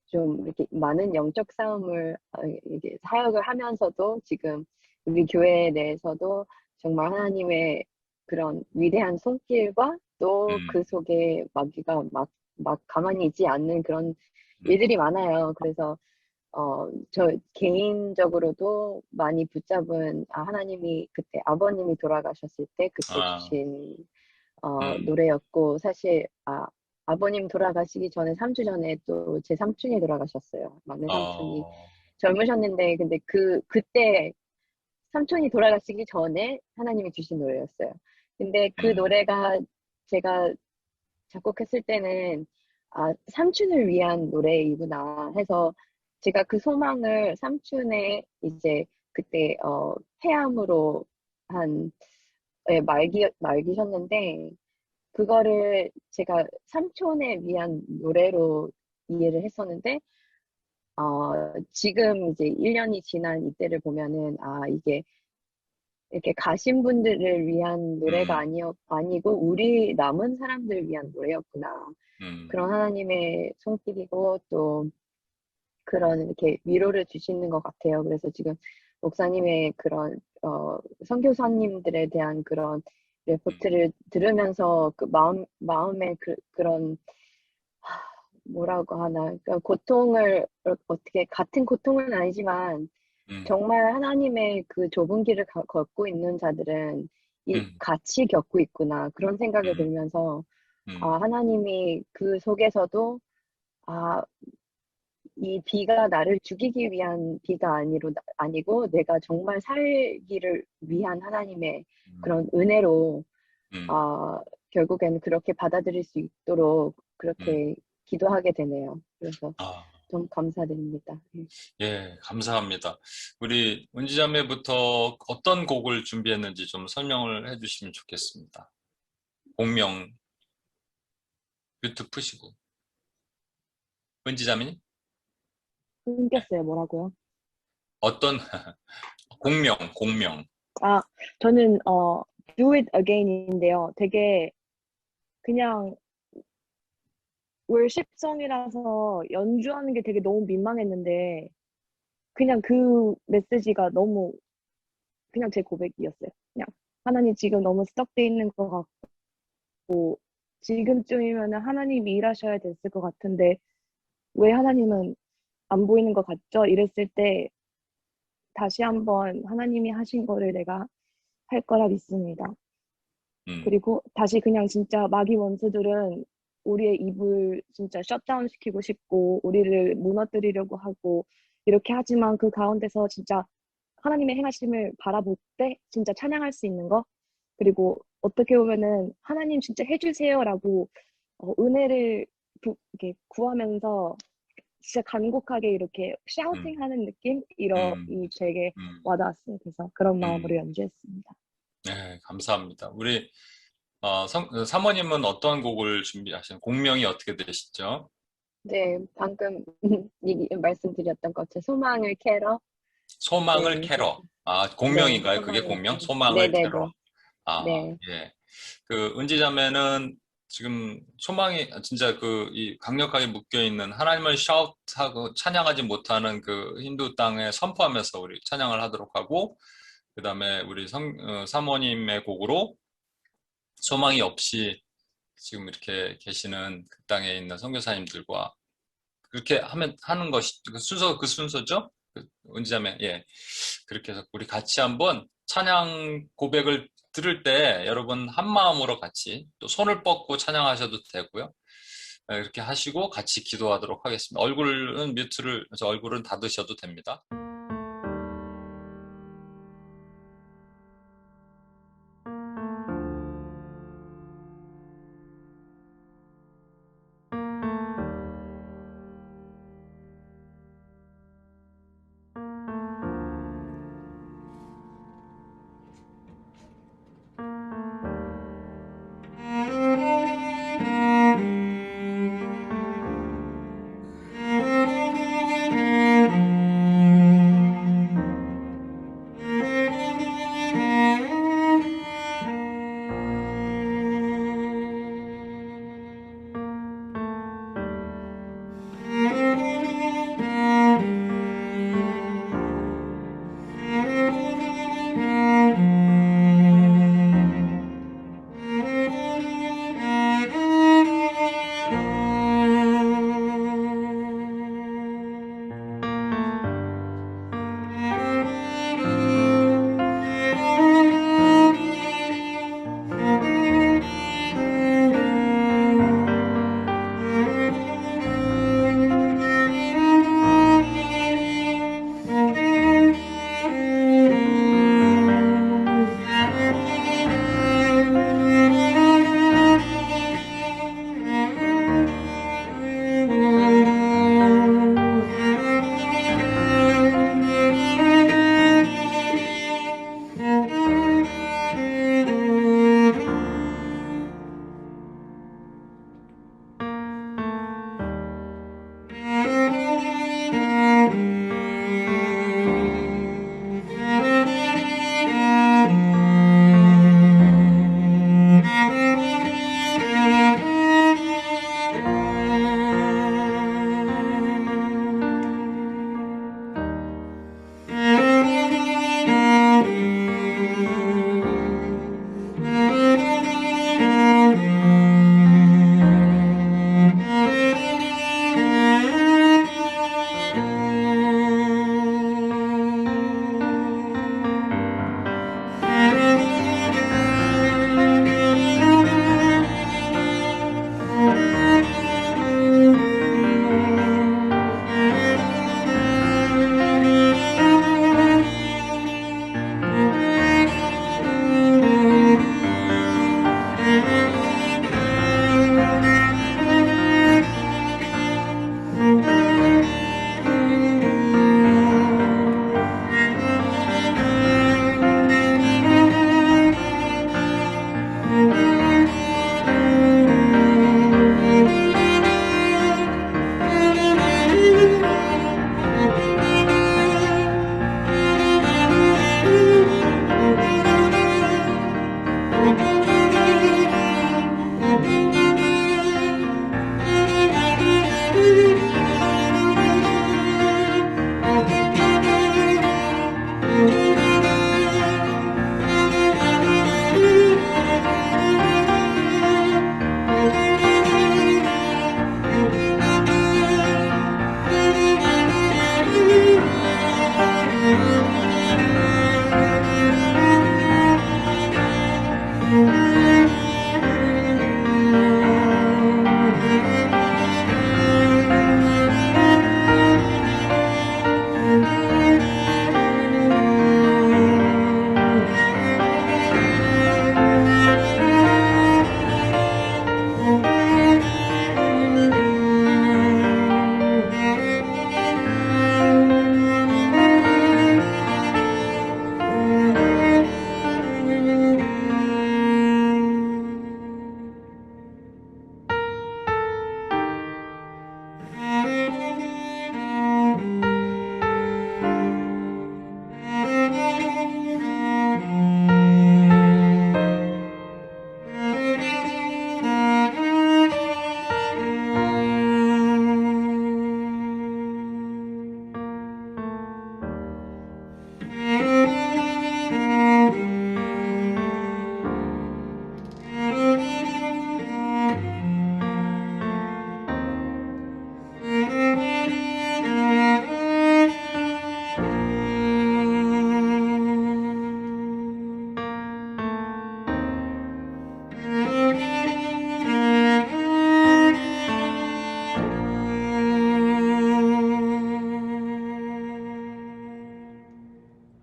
좀 이렇게 많은 영적 싸움을 이게 사역을 하면서도 지금 우리 교회 내에서도 정말 하나님의 그런 위대한 손길과 또 음, 그 속에 마귀가 막 가만히 있지 않는 그런 음, 일들이 많아요. 그래서 저 개인적으로도 많이 붙잡은 하나님이 그때 아버님이 돌아가셨을 때 그때 아, 주신 음, 노래였고 사실 아버님 돌아가시기 전에 3주 전에 또 제 삼촌이 돌아가셨어요. 막내 삼촌이 어, 젊으셨는데 근데 그때 삼촌이 돌아가시기 전에 하나님이 주신 노래였어요. 근데 그 음, 노래가 제가 작곡했을 때는 삼촌을 위한 노래이구나 해서 제가 그 소망을 삼촌의 이제 그때 폐암으로 한 말기셨는데 그거를 제가 삼촌에 위한 노래로 이해를 했었는데, 지금 이제 1년이 지난 이때를 보면은, 이게 이렇게 가신 분들을 위한 노래가 음, 아니고, 우리 남은 사람들을 위한 노래였구나. 음, 그런 하나님의 손길이고, 또 그런 이렇게 위로를 주시는 것 같아요. 그래서 지금 목사님의 그런, 선교사님들에 대한 그런 레포트를 들으면서 그 마음에 그런 뭐라고 하나, 그러니까 고통을 어떻게 같은 고통은 아니지만 음, 정말 하나님의 그 좁은 길을 걷고 있는 자들은 음, 같이 겪고 있구나 그런 생각이 음, 들면서 음, 하나님이 그 속에서도 아, 이 비가 나를 죽이기 위한 비가 아니고 내가 정말 살기를 위한 하나님의 음, 그런 은혜로 음, 아, 결국에는 그렇게 받아들일 수 있도록 음. 그렇게 기도하게 되네요. 그래서 아, 좀 감사드립니다. 예. 예, 감사합니다. 우리 은지자매부터 어떤 곡을 준비했는지 좀 설명을 해주시면 좋겠습니다. 공명 뮤트 푸시고. 은지자매님? 네. 끊겼어요. 뭐라고요? 어떤, 공명. 아, 저는 Do It Again인데요. 되게 그냥 월십성이라서 연주하는 게 되게 너무 민망했는데 그냥 그 메시지가 너무 그냥 제 고백이었어요. 그냥 하나님 지금 너무 스떡돼 있는 것 같고 지금쯤이면 하나님이 일하셔야 됐을 것 같은데 왜 하나님은 안 보이는 것 같죠? 이랬을 때 다시 한번 하나님이 하신 거를 내가 할 거라 믿습니다. 음, 그리고 다시 그냥 진짜 마귀 원수들은 우리의 입을 진짜 셧다운 시키고 싶고 우리를 무너뜨리려고 하고 이렇게 하지만 그 가운데서 진짜 하나님의 행하심을 바라볼 때 진짜 찬양할 수 있는 거 그리고 어떻게 보면은 하나님 진짜 해주세요라고 은혜를 이렇게 구하면서 진짜 간곡하게 이렇게 음, 샤우팅하는 느낌 음, 이 제게 음, 와닿았어요. 그래서 그런 마음으로 음. 연주했습니다. 네, 감사합니다. 우리, 사모님은 어떤 곡을 준비하시는, 공명이 어떻게 되시죠? 네, 방금 말씀드렸던 것처럼 소망을 캐러 소망을 네, 캐러. 아, 네, 공명인가요? 그게 소망을 공명? 캐러 소망을 캐러. 네네네 아, 네. 예. 그 은지자매는 지금 소망이 진짜 그 이 강력하게 묶여 있는 하나님을 샤웃하고 찬양하지 못하는 그 힌두 땅에 선포하면서 우리 찬양을 하도록 하고 그다음에 우리 사모님의 곡으로 소망이 없이 지금 이렇게 계시는 그 땅에 있는 선교사님들과 그렇게 하는 것이 그 순서죠? 은지자매, 예. 그렇게 해서 우리 같이 한번 찬양 고백을 들을 때 여러분 한 마음으로 같이 또 손을 뻗고 찬양하셔도 되고요. 이렇게 하시고 같이 기도하도록 하겠습니다. 얼굴은 닫으셔도 됩니다.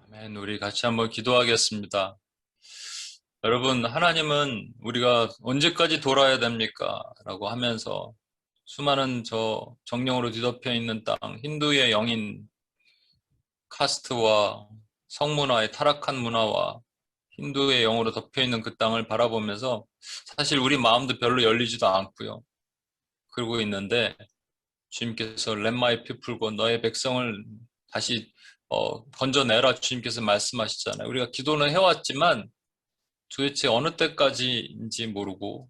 아멘. 우리 같이 한번 기도하겠습니다. 여러분, 하나님은 우리가 언제까지 돌아야 됩니까? 라고 하면서 수많은 저 정령으로 뒤덮여 있는 땅, 힌두의 영인 카스트와 성문화의 타락한 문화와 힌두의 영으로 덮여 있는 그 땅을 바라보면서 사실 우리 마음도 별로 열리지도 않고요. 그러고 있는데 주님께서 Let my people고 너의 백성을 다시 건져내라 주님께서 말씀하시잖아요. 우리가 기도는 해왔지만 도대체 어느 때까지인지 모르고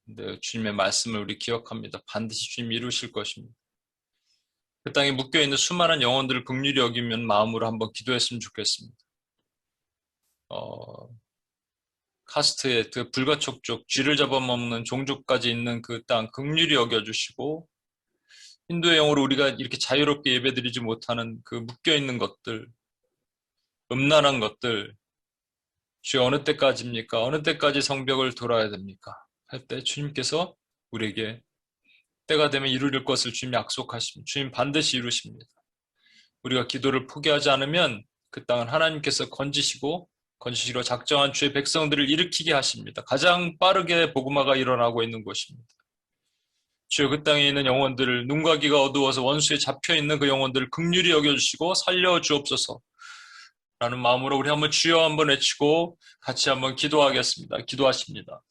근데 주님의 말씀을 우리 기억합니다. 반드시 주님 이루실 것입니다. 그 땅에 묶여있는 수많은 영혼들을 긍휼히 여기면 마음으로 한번 기도했으면 좋겠습니다. 카스트의 그 불가촉족, 쥐를 잡아먹는 종족까지 있는 그 땅 긍휼히 여겨주시고 힌두의 영으로 우리가 이렇게 자유롭게 예배드리지 못하는 그 묶여있는 것들, 음란한 것들, 주여 어느 때까지입니까? 어느 때까지 성벽을 돌아야 됩니까? 할 때 주님께서 우리에게 때가 되면 이루릴 것을 주님이 약속하십니다. 주님 반드시 이루십니다. 우리가 기도를 포기하지 않으면 그 땅은 하나님께서 건지시러 작정한 주의 백성들을 일으키게 하십니다. 가장 빠르게 복음화가 일어나고 있는 곳입니다. 주여 그 땅에 있는 영혼들을 눈과 귀가 어두워서 원수에 잡혀있는 그 영혼들을 긍휼히 여겨주시고 살려주옵소서 라는 마음으로 우리 한번 주여 한번 외치고 같이 한번 기도하겠습니다. 기도하십니다.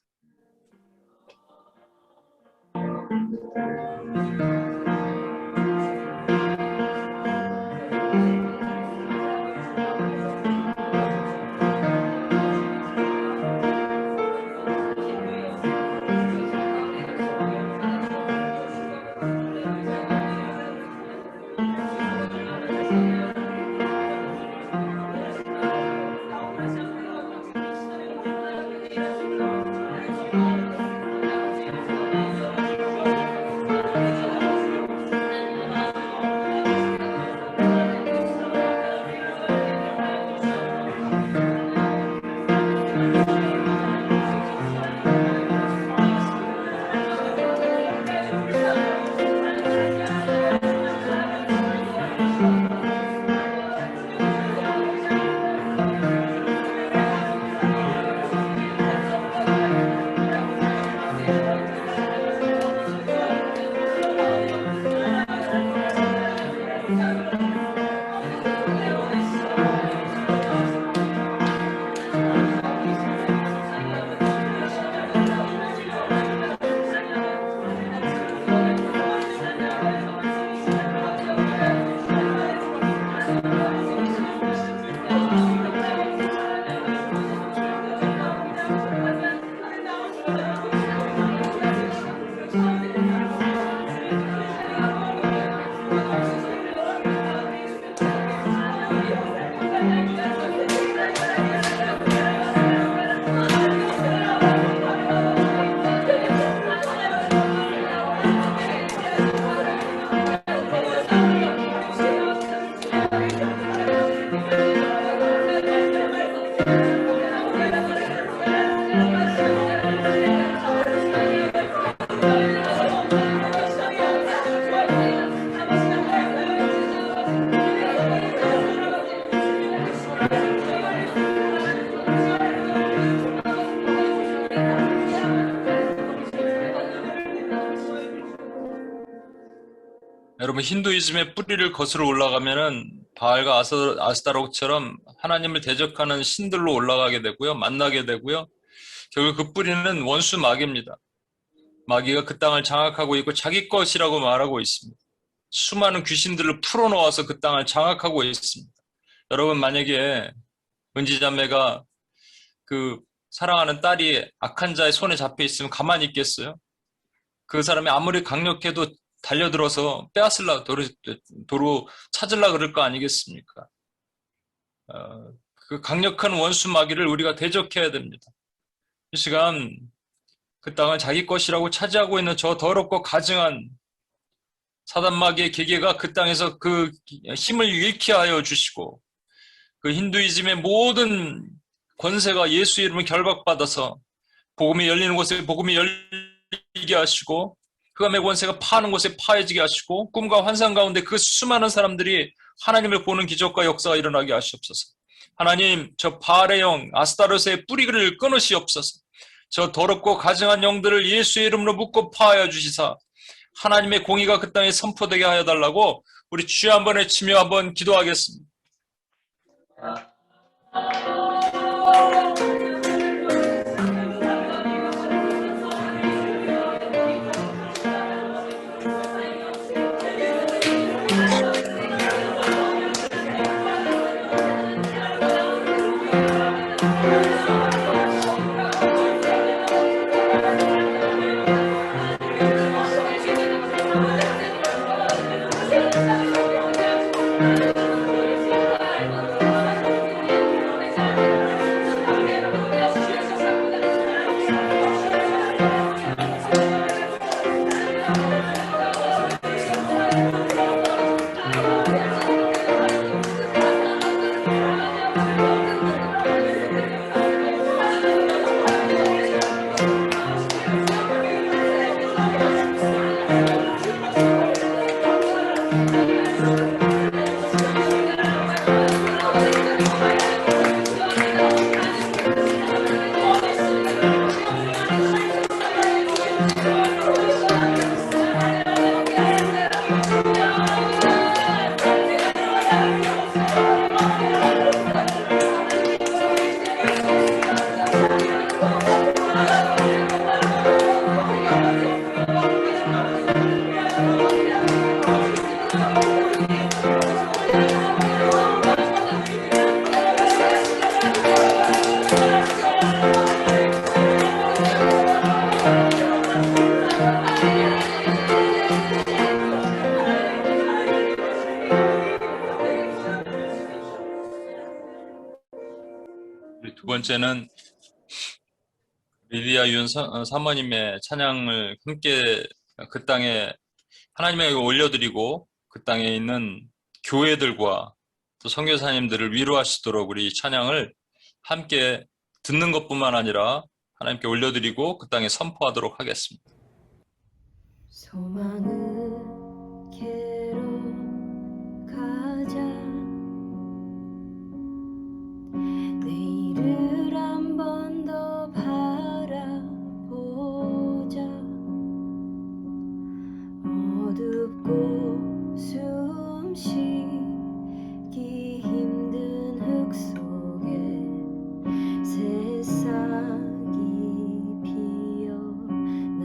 여러분 힌두이즘의 뿌리를 거슬러 올라가면은 바알과 아스타롯처럼 하나님을 대적하는 신들로 올라가게 되고요. 만나게 되고요. 결국 그 뿌리는 원수 마귀입니다. 마귀가 그 땅을 장악하고 있고 자기 것이라고 말하고 있습니다. 수많은 귀신들을 풀어놓아서 그 땅을 장악하고 있습니다. 여러분 만약에 은지자매가 그 사랑하는 딸이 악한 자의 손에 잡혀 있으면 가만히 있겠어요? 그 사람이 아무리 강력해도 달려들어서 빼앗으려 도로 찾으려 그럴 거 아니겠습니까? 그 강력한 원수 마귀를 우리가 대적해야 됩니다. 이 시간 그 땅을 자기 것이라고 차지하고 있는 저 더럽고 가증한 사단 마귀의 계계가 그 땅에서 그 힘을 잃게 하여 주시고 그 힌두이즘의 모든 권세가 예수 이름을 결박받아서 복음이 열리는 곳에 복음이 열리게 하시고 흑암의 권세가 파는 곳에 파해지게 하시고 꿈과 환상 가운데 그 수많은 사람들이 하나님을 보는 기적과 역사가 일어나게 하시옵소서. 하나님, 저 바알의 영 아스타롯의 뿌리를 끊으시옵소서. 저 더럽고 가증한 영들을 예수의 이름으로 묶고 파하여 주시사 하나님의 공의가 그 땅에 선포되게 하여 달라고 우리 주여 한번 외치며 한번 기도하겠습니다. 두 번째는 리디아 윤 사모님의 찬양을 함께 그 땅에 하나님에게 올려드리고 그 땅에 있는 교회들과 또 선교사님들을 위로하시도록 우리 찬양을 함께 듣는 것뿐만 아니라 하나님께 올려드리고 그 땅에 선포하도록 하겠습니다. 소망으로 가자 내일을 한 번 더 바라보자 어둡고 숨쉬기 힘든 흙 속에 새싹이 피어나듯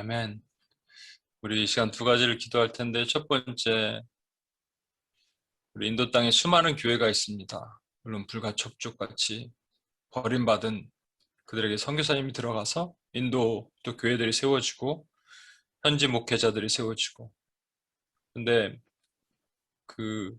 아멘. 우리 이 시간 두 가지를 기도할 텐데, 첫 번째, 우리 인도 땅에 수많은 교회가 있습니다. 물론 불과 척축같이 버림받은 그들에게 선교사님이 들어가서 인도 또 교회들이 세워지고 현지 목회자들이 세워지고, 근데 그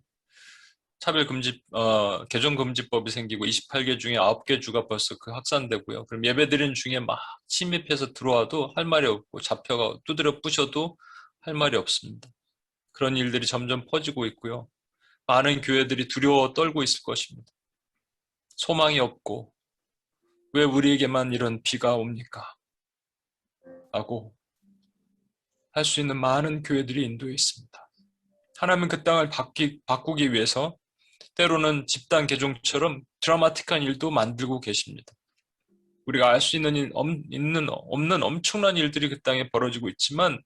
개종금지법이 생기고 28개 중에 9개 주가 벌써 그 확산되고요. 그럼 예배드리는 중에 막 침입해서 들어와도 할 말이 없고, 잡혀가 두드려 부셔도 할 말이 없습니다. 그런 일들이 점점 퍼지고 있고요. 많은 교회들이 두려워 떨고 있을 것입니다. 소망이 없고 왜 우리에게만 이런 비가 옵니까? 라고 할 수 있는 많은 교회들이 인도에 있습니다. 하나님은 그 땅을 바꾸기 위해서 때로는 집단 개종처럼 드라마틱한 일도 만들고 계십니다. 우리가 알 수 있는 없는 엄청난 일들이 그 땅에 벌어지고 있지만,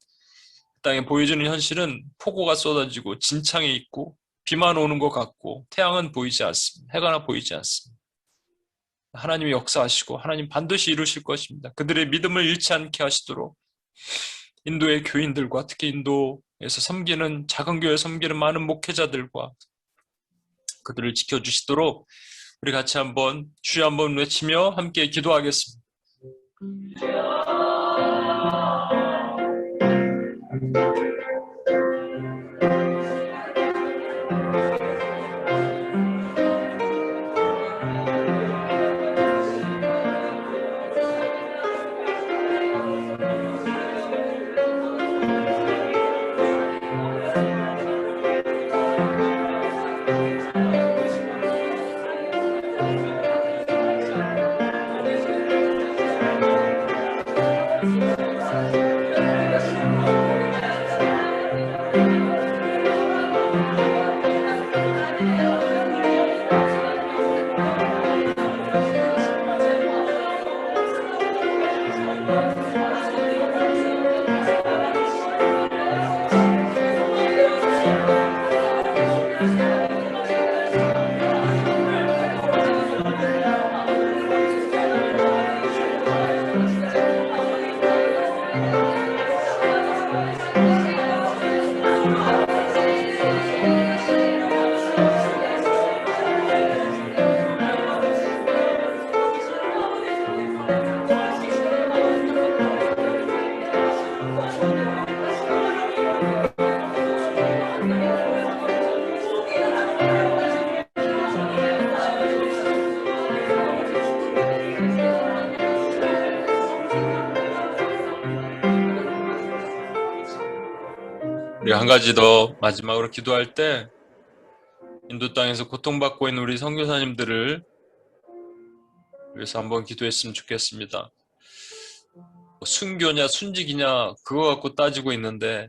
그 땅에 보여지는 현실은 폭우가 쏟아지고 진창이 있고 비만 오는 것 같고 태양은 보이지 않습니다. 해가 보이지 않습니다. 하나님이 역사하시고 하나님 반드시 이루실 것입니다. 그들의 믿음을 잃지 않게 하시도록 인도의 교인들과 특히 인도에서 섬기는 작은 교회 섬기는 많은 목회자들과 그들을 지켜주시도록 우리 같이 한번 주여 한번 외치며 함께 기도하겠습니다. 우리 한 가지 더 마지막으로 기도할 때 인도 땅에서 고통받고 있는 우리 선교사님들을 위해서 한번 기도했으면 좋겠습니다. 순교냐 순직이냐 그거 갖고 따지고 있는데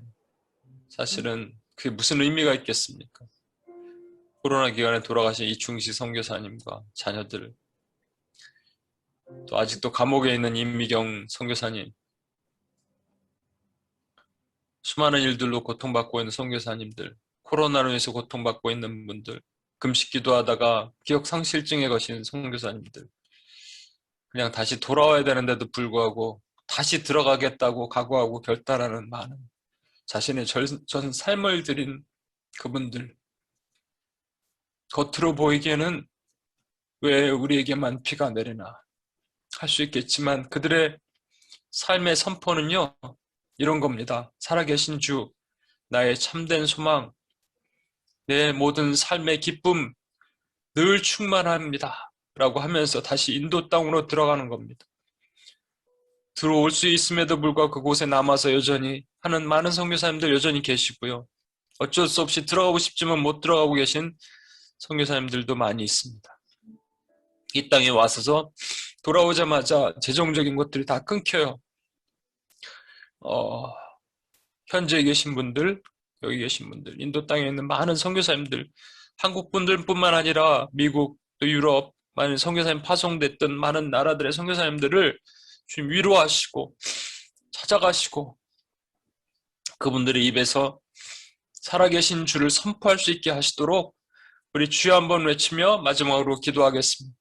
사실은 그게 무슨 의미가 있겠습니까? 코로나 기간에 돌아가신 이충식 선교사님과 자녀들, 또 아직도 감옥에 있는 임미경 선교사님, 수많은 일들로 고통받고 있는 선교사님들, 코로나로 인해서 고통받고 있는 분들, 금식 기도하다가 기억상실증에 걸린 선교사님들, 그냥 다시 돌아와야 되는데도 불구하고 다시 들어가겠다고 각오하고 결단하는 많은 자신의 전 삶을 드린 그분들, 겉으로 보이기에는 왜 우리에게만 비가 내리나 할 수 있겠지만 그들의 삶의 선포는요, 이런 겁니다. 살아계신 주, 나의 참된 소망, 내 모든 삶의 기쁨 늘 충만합니다 라고 하면서 다시 인도 땅으로 들어가는 겁니다. 들어올 수 있음에도 불구하고 그곳에 남아서 여전히 하는 많은 선교사님들 여전히 계시고요. 어쩔 수 없이 들어가고 싶지만 못 들어가고 계신 선교사님들도 많이 있습니다. 이 땅에 와서 돌아오자마자 재정적인 것들이 다 끊겨요. 현지에 계신 분들, 여기 계신 분들, 인도 땅에 있는 많은 선교사님들, 한국 분들뿐만 아니라 미국, 또 유럽, 많은 선교사님 파송됐던 많은 나라들의 선교사님들을 주님 위로하시고 찾아가시고 그분들의 입에서 살아계신 주를 선포할 수 있게 하시도록 우리 주여 한번 외치며 마지막으로 기도하겠습니다.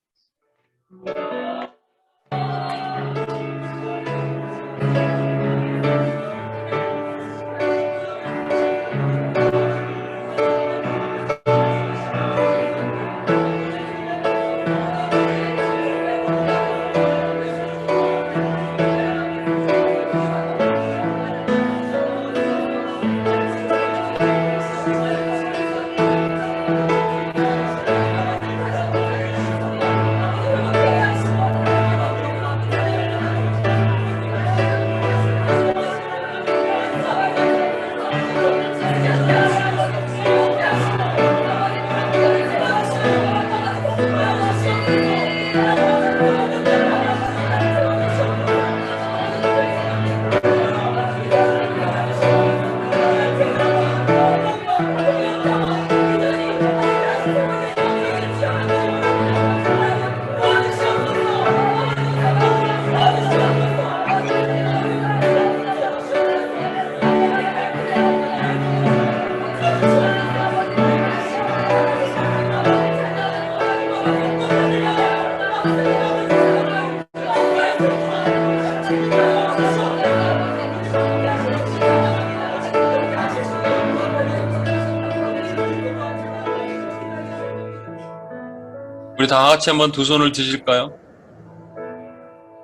우리 다 같이 한번 두 손을 드실까요?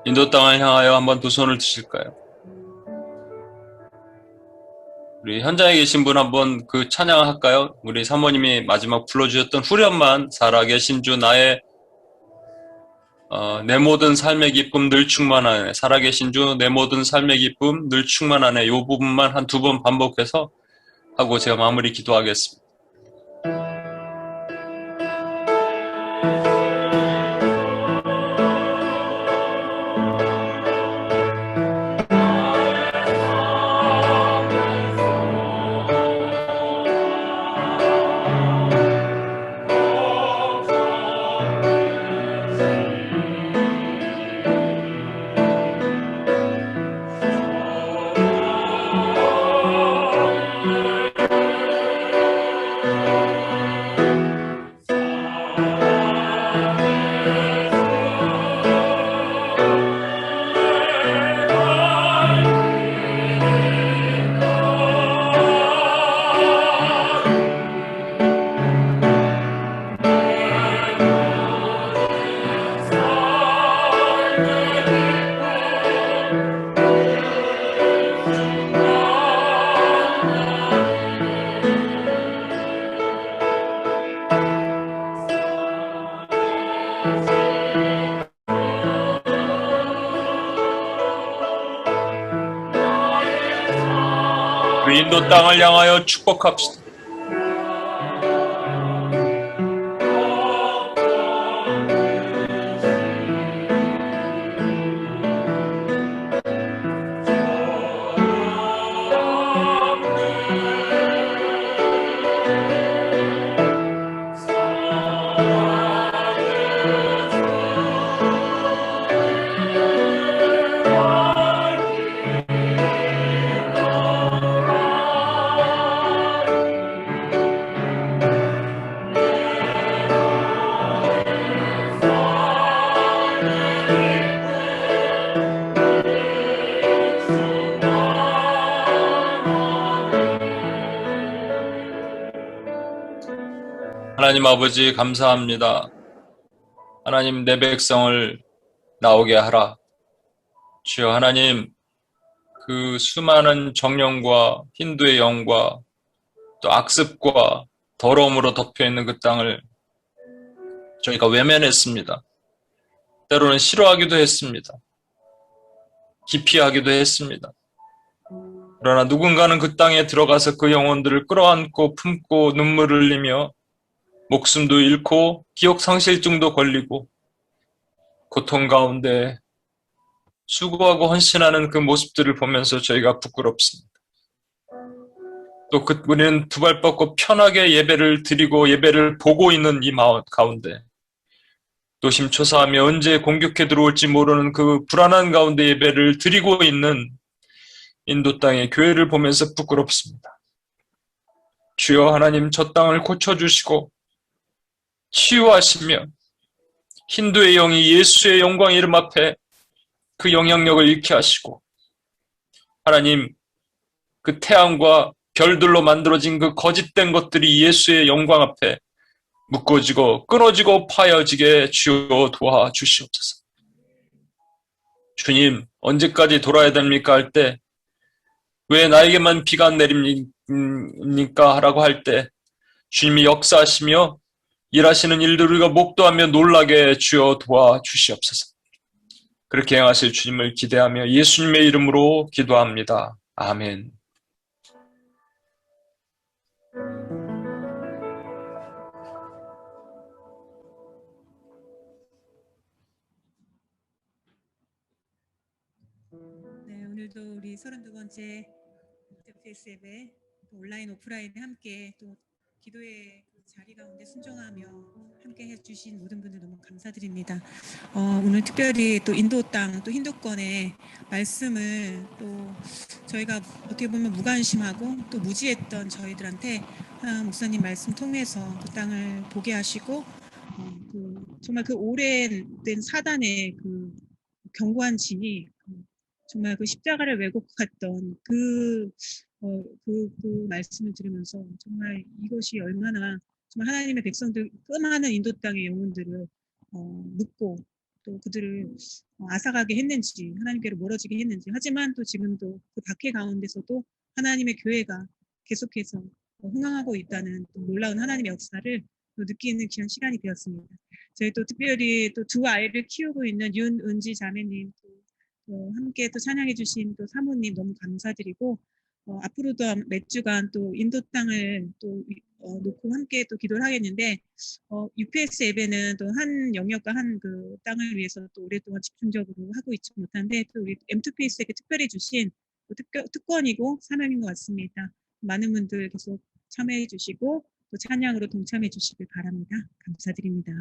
인도 땅을 향하여 한번 두 손을 드실까요? 우리 현장에 계신 분 한번 그 찬양을 할까요? 우리 사모님이 마지막 불러주셨던 후렴만 살아계신 주 나의 내 모든 삶의 기쁨 늘 충만하네. 살아계신 주 내 모든 삶의 기쁨 늘 충만하네. 이 부분만 한 두 번 반복해서 하고 제가 마무리 기도하겠습니다. 우리 인도 땅을 향하여 축복합시다. 하나님 아버지 감사합니다. 하나님 내 백성을 나오게 하라. 주여 하나님 그 수많은 정령과 힌두의 영과 또 악습과 더러움으로 덮여있는 그 땅을 저희가 외면했습니다. 때로는 싫어하기도 했습니다. 기피하기도 했습니다. 그러나 누군가는 그 땅에 들어가서 그 영혼들을 끌어안고 품고 눈물을 흘리며 목숨도 잃고 기억상실증도 걸리고 고통 가운데 수고하고 헌신하는 그 모습들을 보면서 저희가 부끄럽습니다. 또 우리는 두 발 뻗고 편하게 예배를 드리고 예배를 보고 있는 이 마음 가운데 노심초사하며 언제 공격해 들어올지 모르는 그 불안한 가운데 예배를 드리고 있는 인도 땅의 교회를 보면서 부끄럽습니다. 주여 하나님 저 땅을 고쳐주시고 치유하시며 힌두의 영이 예수의 영광 이름 앞에 그 영향력을 잃게 하시고 하나님 그 태양과 별들로 만들어진 그 거짓된 것들이 예수의 영광 앞에 묶어지고 끊어지고 파여지게 주여 도와주시옵소서. 주님 언제까지 돌아야 됩니까 할 때 왜 나에게만 비가 내립니까 라고 할 때 주님이 역사하시며 일하시는 일들을 우리가 목도하며 놀라게 주여 도와주시옵소서. 그렇게 행하실 주님을 기대하며 예수님의 이름으로 기도합니다. 아멘. 네, 오늘도 우리 32번째 FS 예배 온라인 오프라인에 함께 또 기도의 그 자리 가운데 순종하며 함께 해주신 모든 분들 너무 감사드립니다. 오늘 특별히 또 인도 땅 또 힌두권의 말씀을 또 저희가 어떻게 보면 무관심하고 또 무지했던 저희들한테 목사님 말씀 통해서 그 땅을 보게 하시고 정말 그 오랜된 사단의 그 견고한 진이 정말 그 십자가를 왜곡했던 그 말씀을 들으면서 정말 이것이 얼마나 정말 하나님의 백성들 끔하는 인도 땅의 영혼들을 묻고 또 그들을 앗아가게 했는지 하나님께로 멀어지게 했는지 하지만 또 지금도 그 박해 가운데서도 하나님의 교회가 계속해서 흥황하고 있다는 또 놀라운 하나님의 역사를 또 느끼는 귀한 시간이 되었습니다. 저희 또 특별히 또 두 아이를 키우고 있는 윤은지 자매님 또 함께 또 찬양해 주신 또 사모님 너무 감사드리고 앞으로도 몇 주간 또 인도 땅을 또 놓고 함께 또 기도를 하겠는데 UPS 앱에는 또 한 영역과 한 그 땅을 위해서 또 오랫동안 집중적으로 하고 있지 못한데 또 우리 M2PS에게 특별히 주신 또 특권이고 사명인 것 같습니다. 많은 분들 계속 참여해 주시고 또 찬양으로 동참해 주시길 바랍니다. 감사드립니다.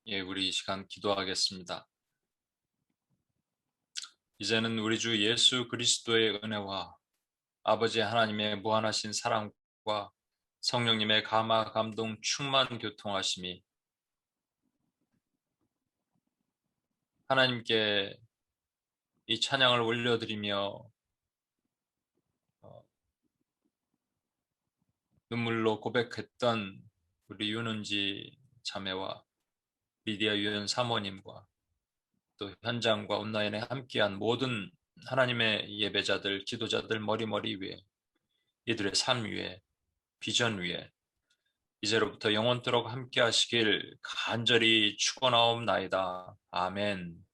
예, 우리 이 시간 기도하겠습니다. 이제는 우리 주 예수 그리스도의 은혜와 아버지 하나님의 무한하신 사랑과 성령님의 감화 감동 충만 교통하심이 하나님께 이 찬양을 올려드리며 눈물로 고백했던 우리 윤은지 자매와 리디아 유연 사모님과 또 현장과 온라인에 함께한 모든 하나님의 예배자들, 기도자들 머리머리 위에 이들의 삶 위에 비전 위에 이제로부터 영원토록 함께 하시길 간절히 축원하옵나이다. 아멘.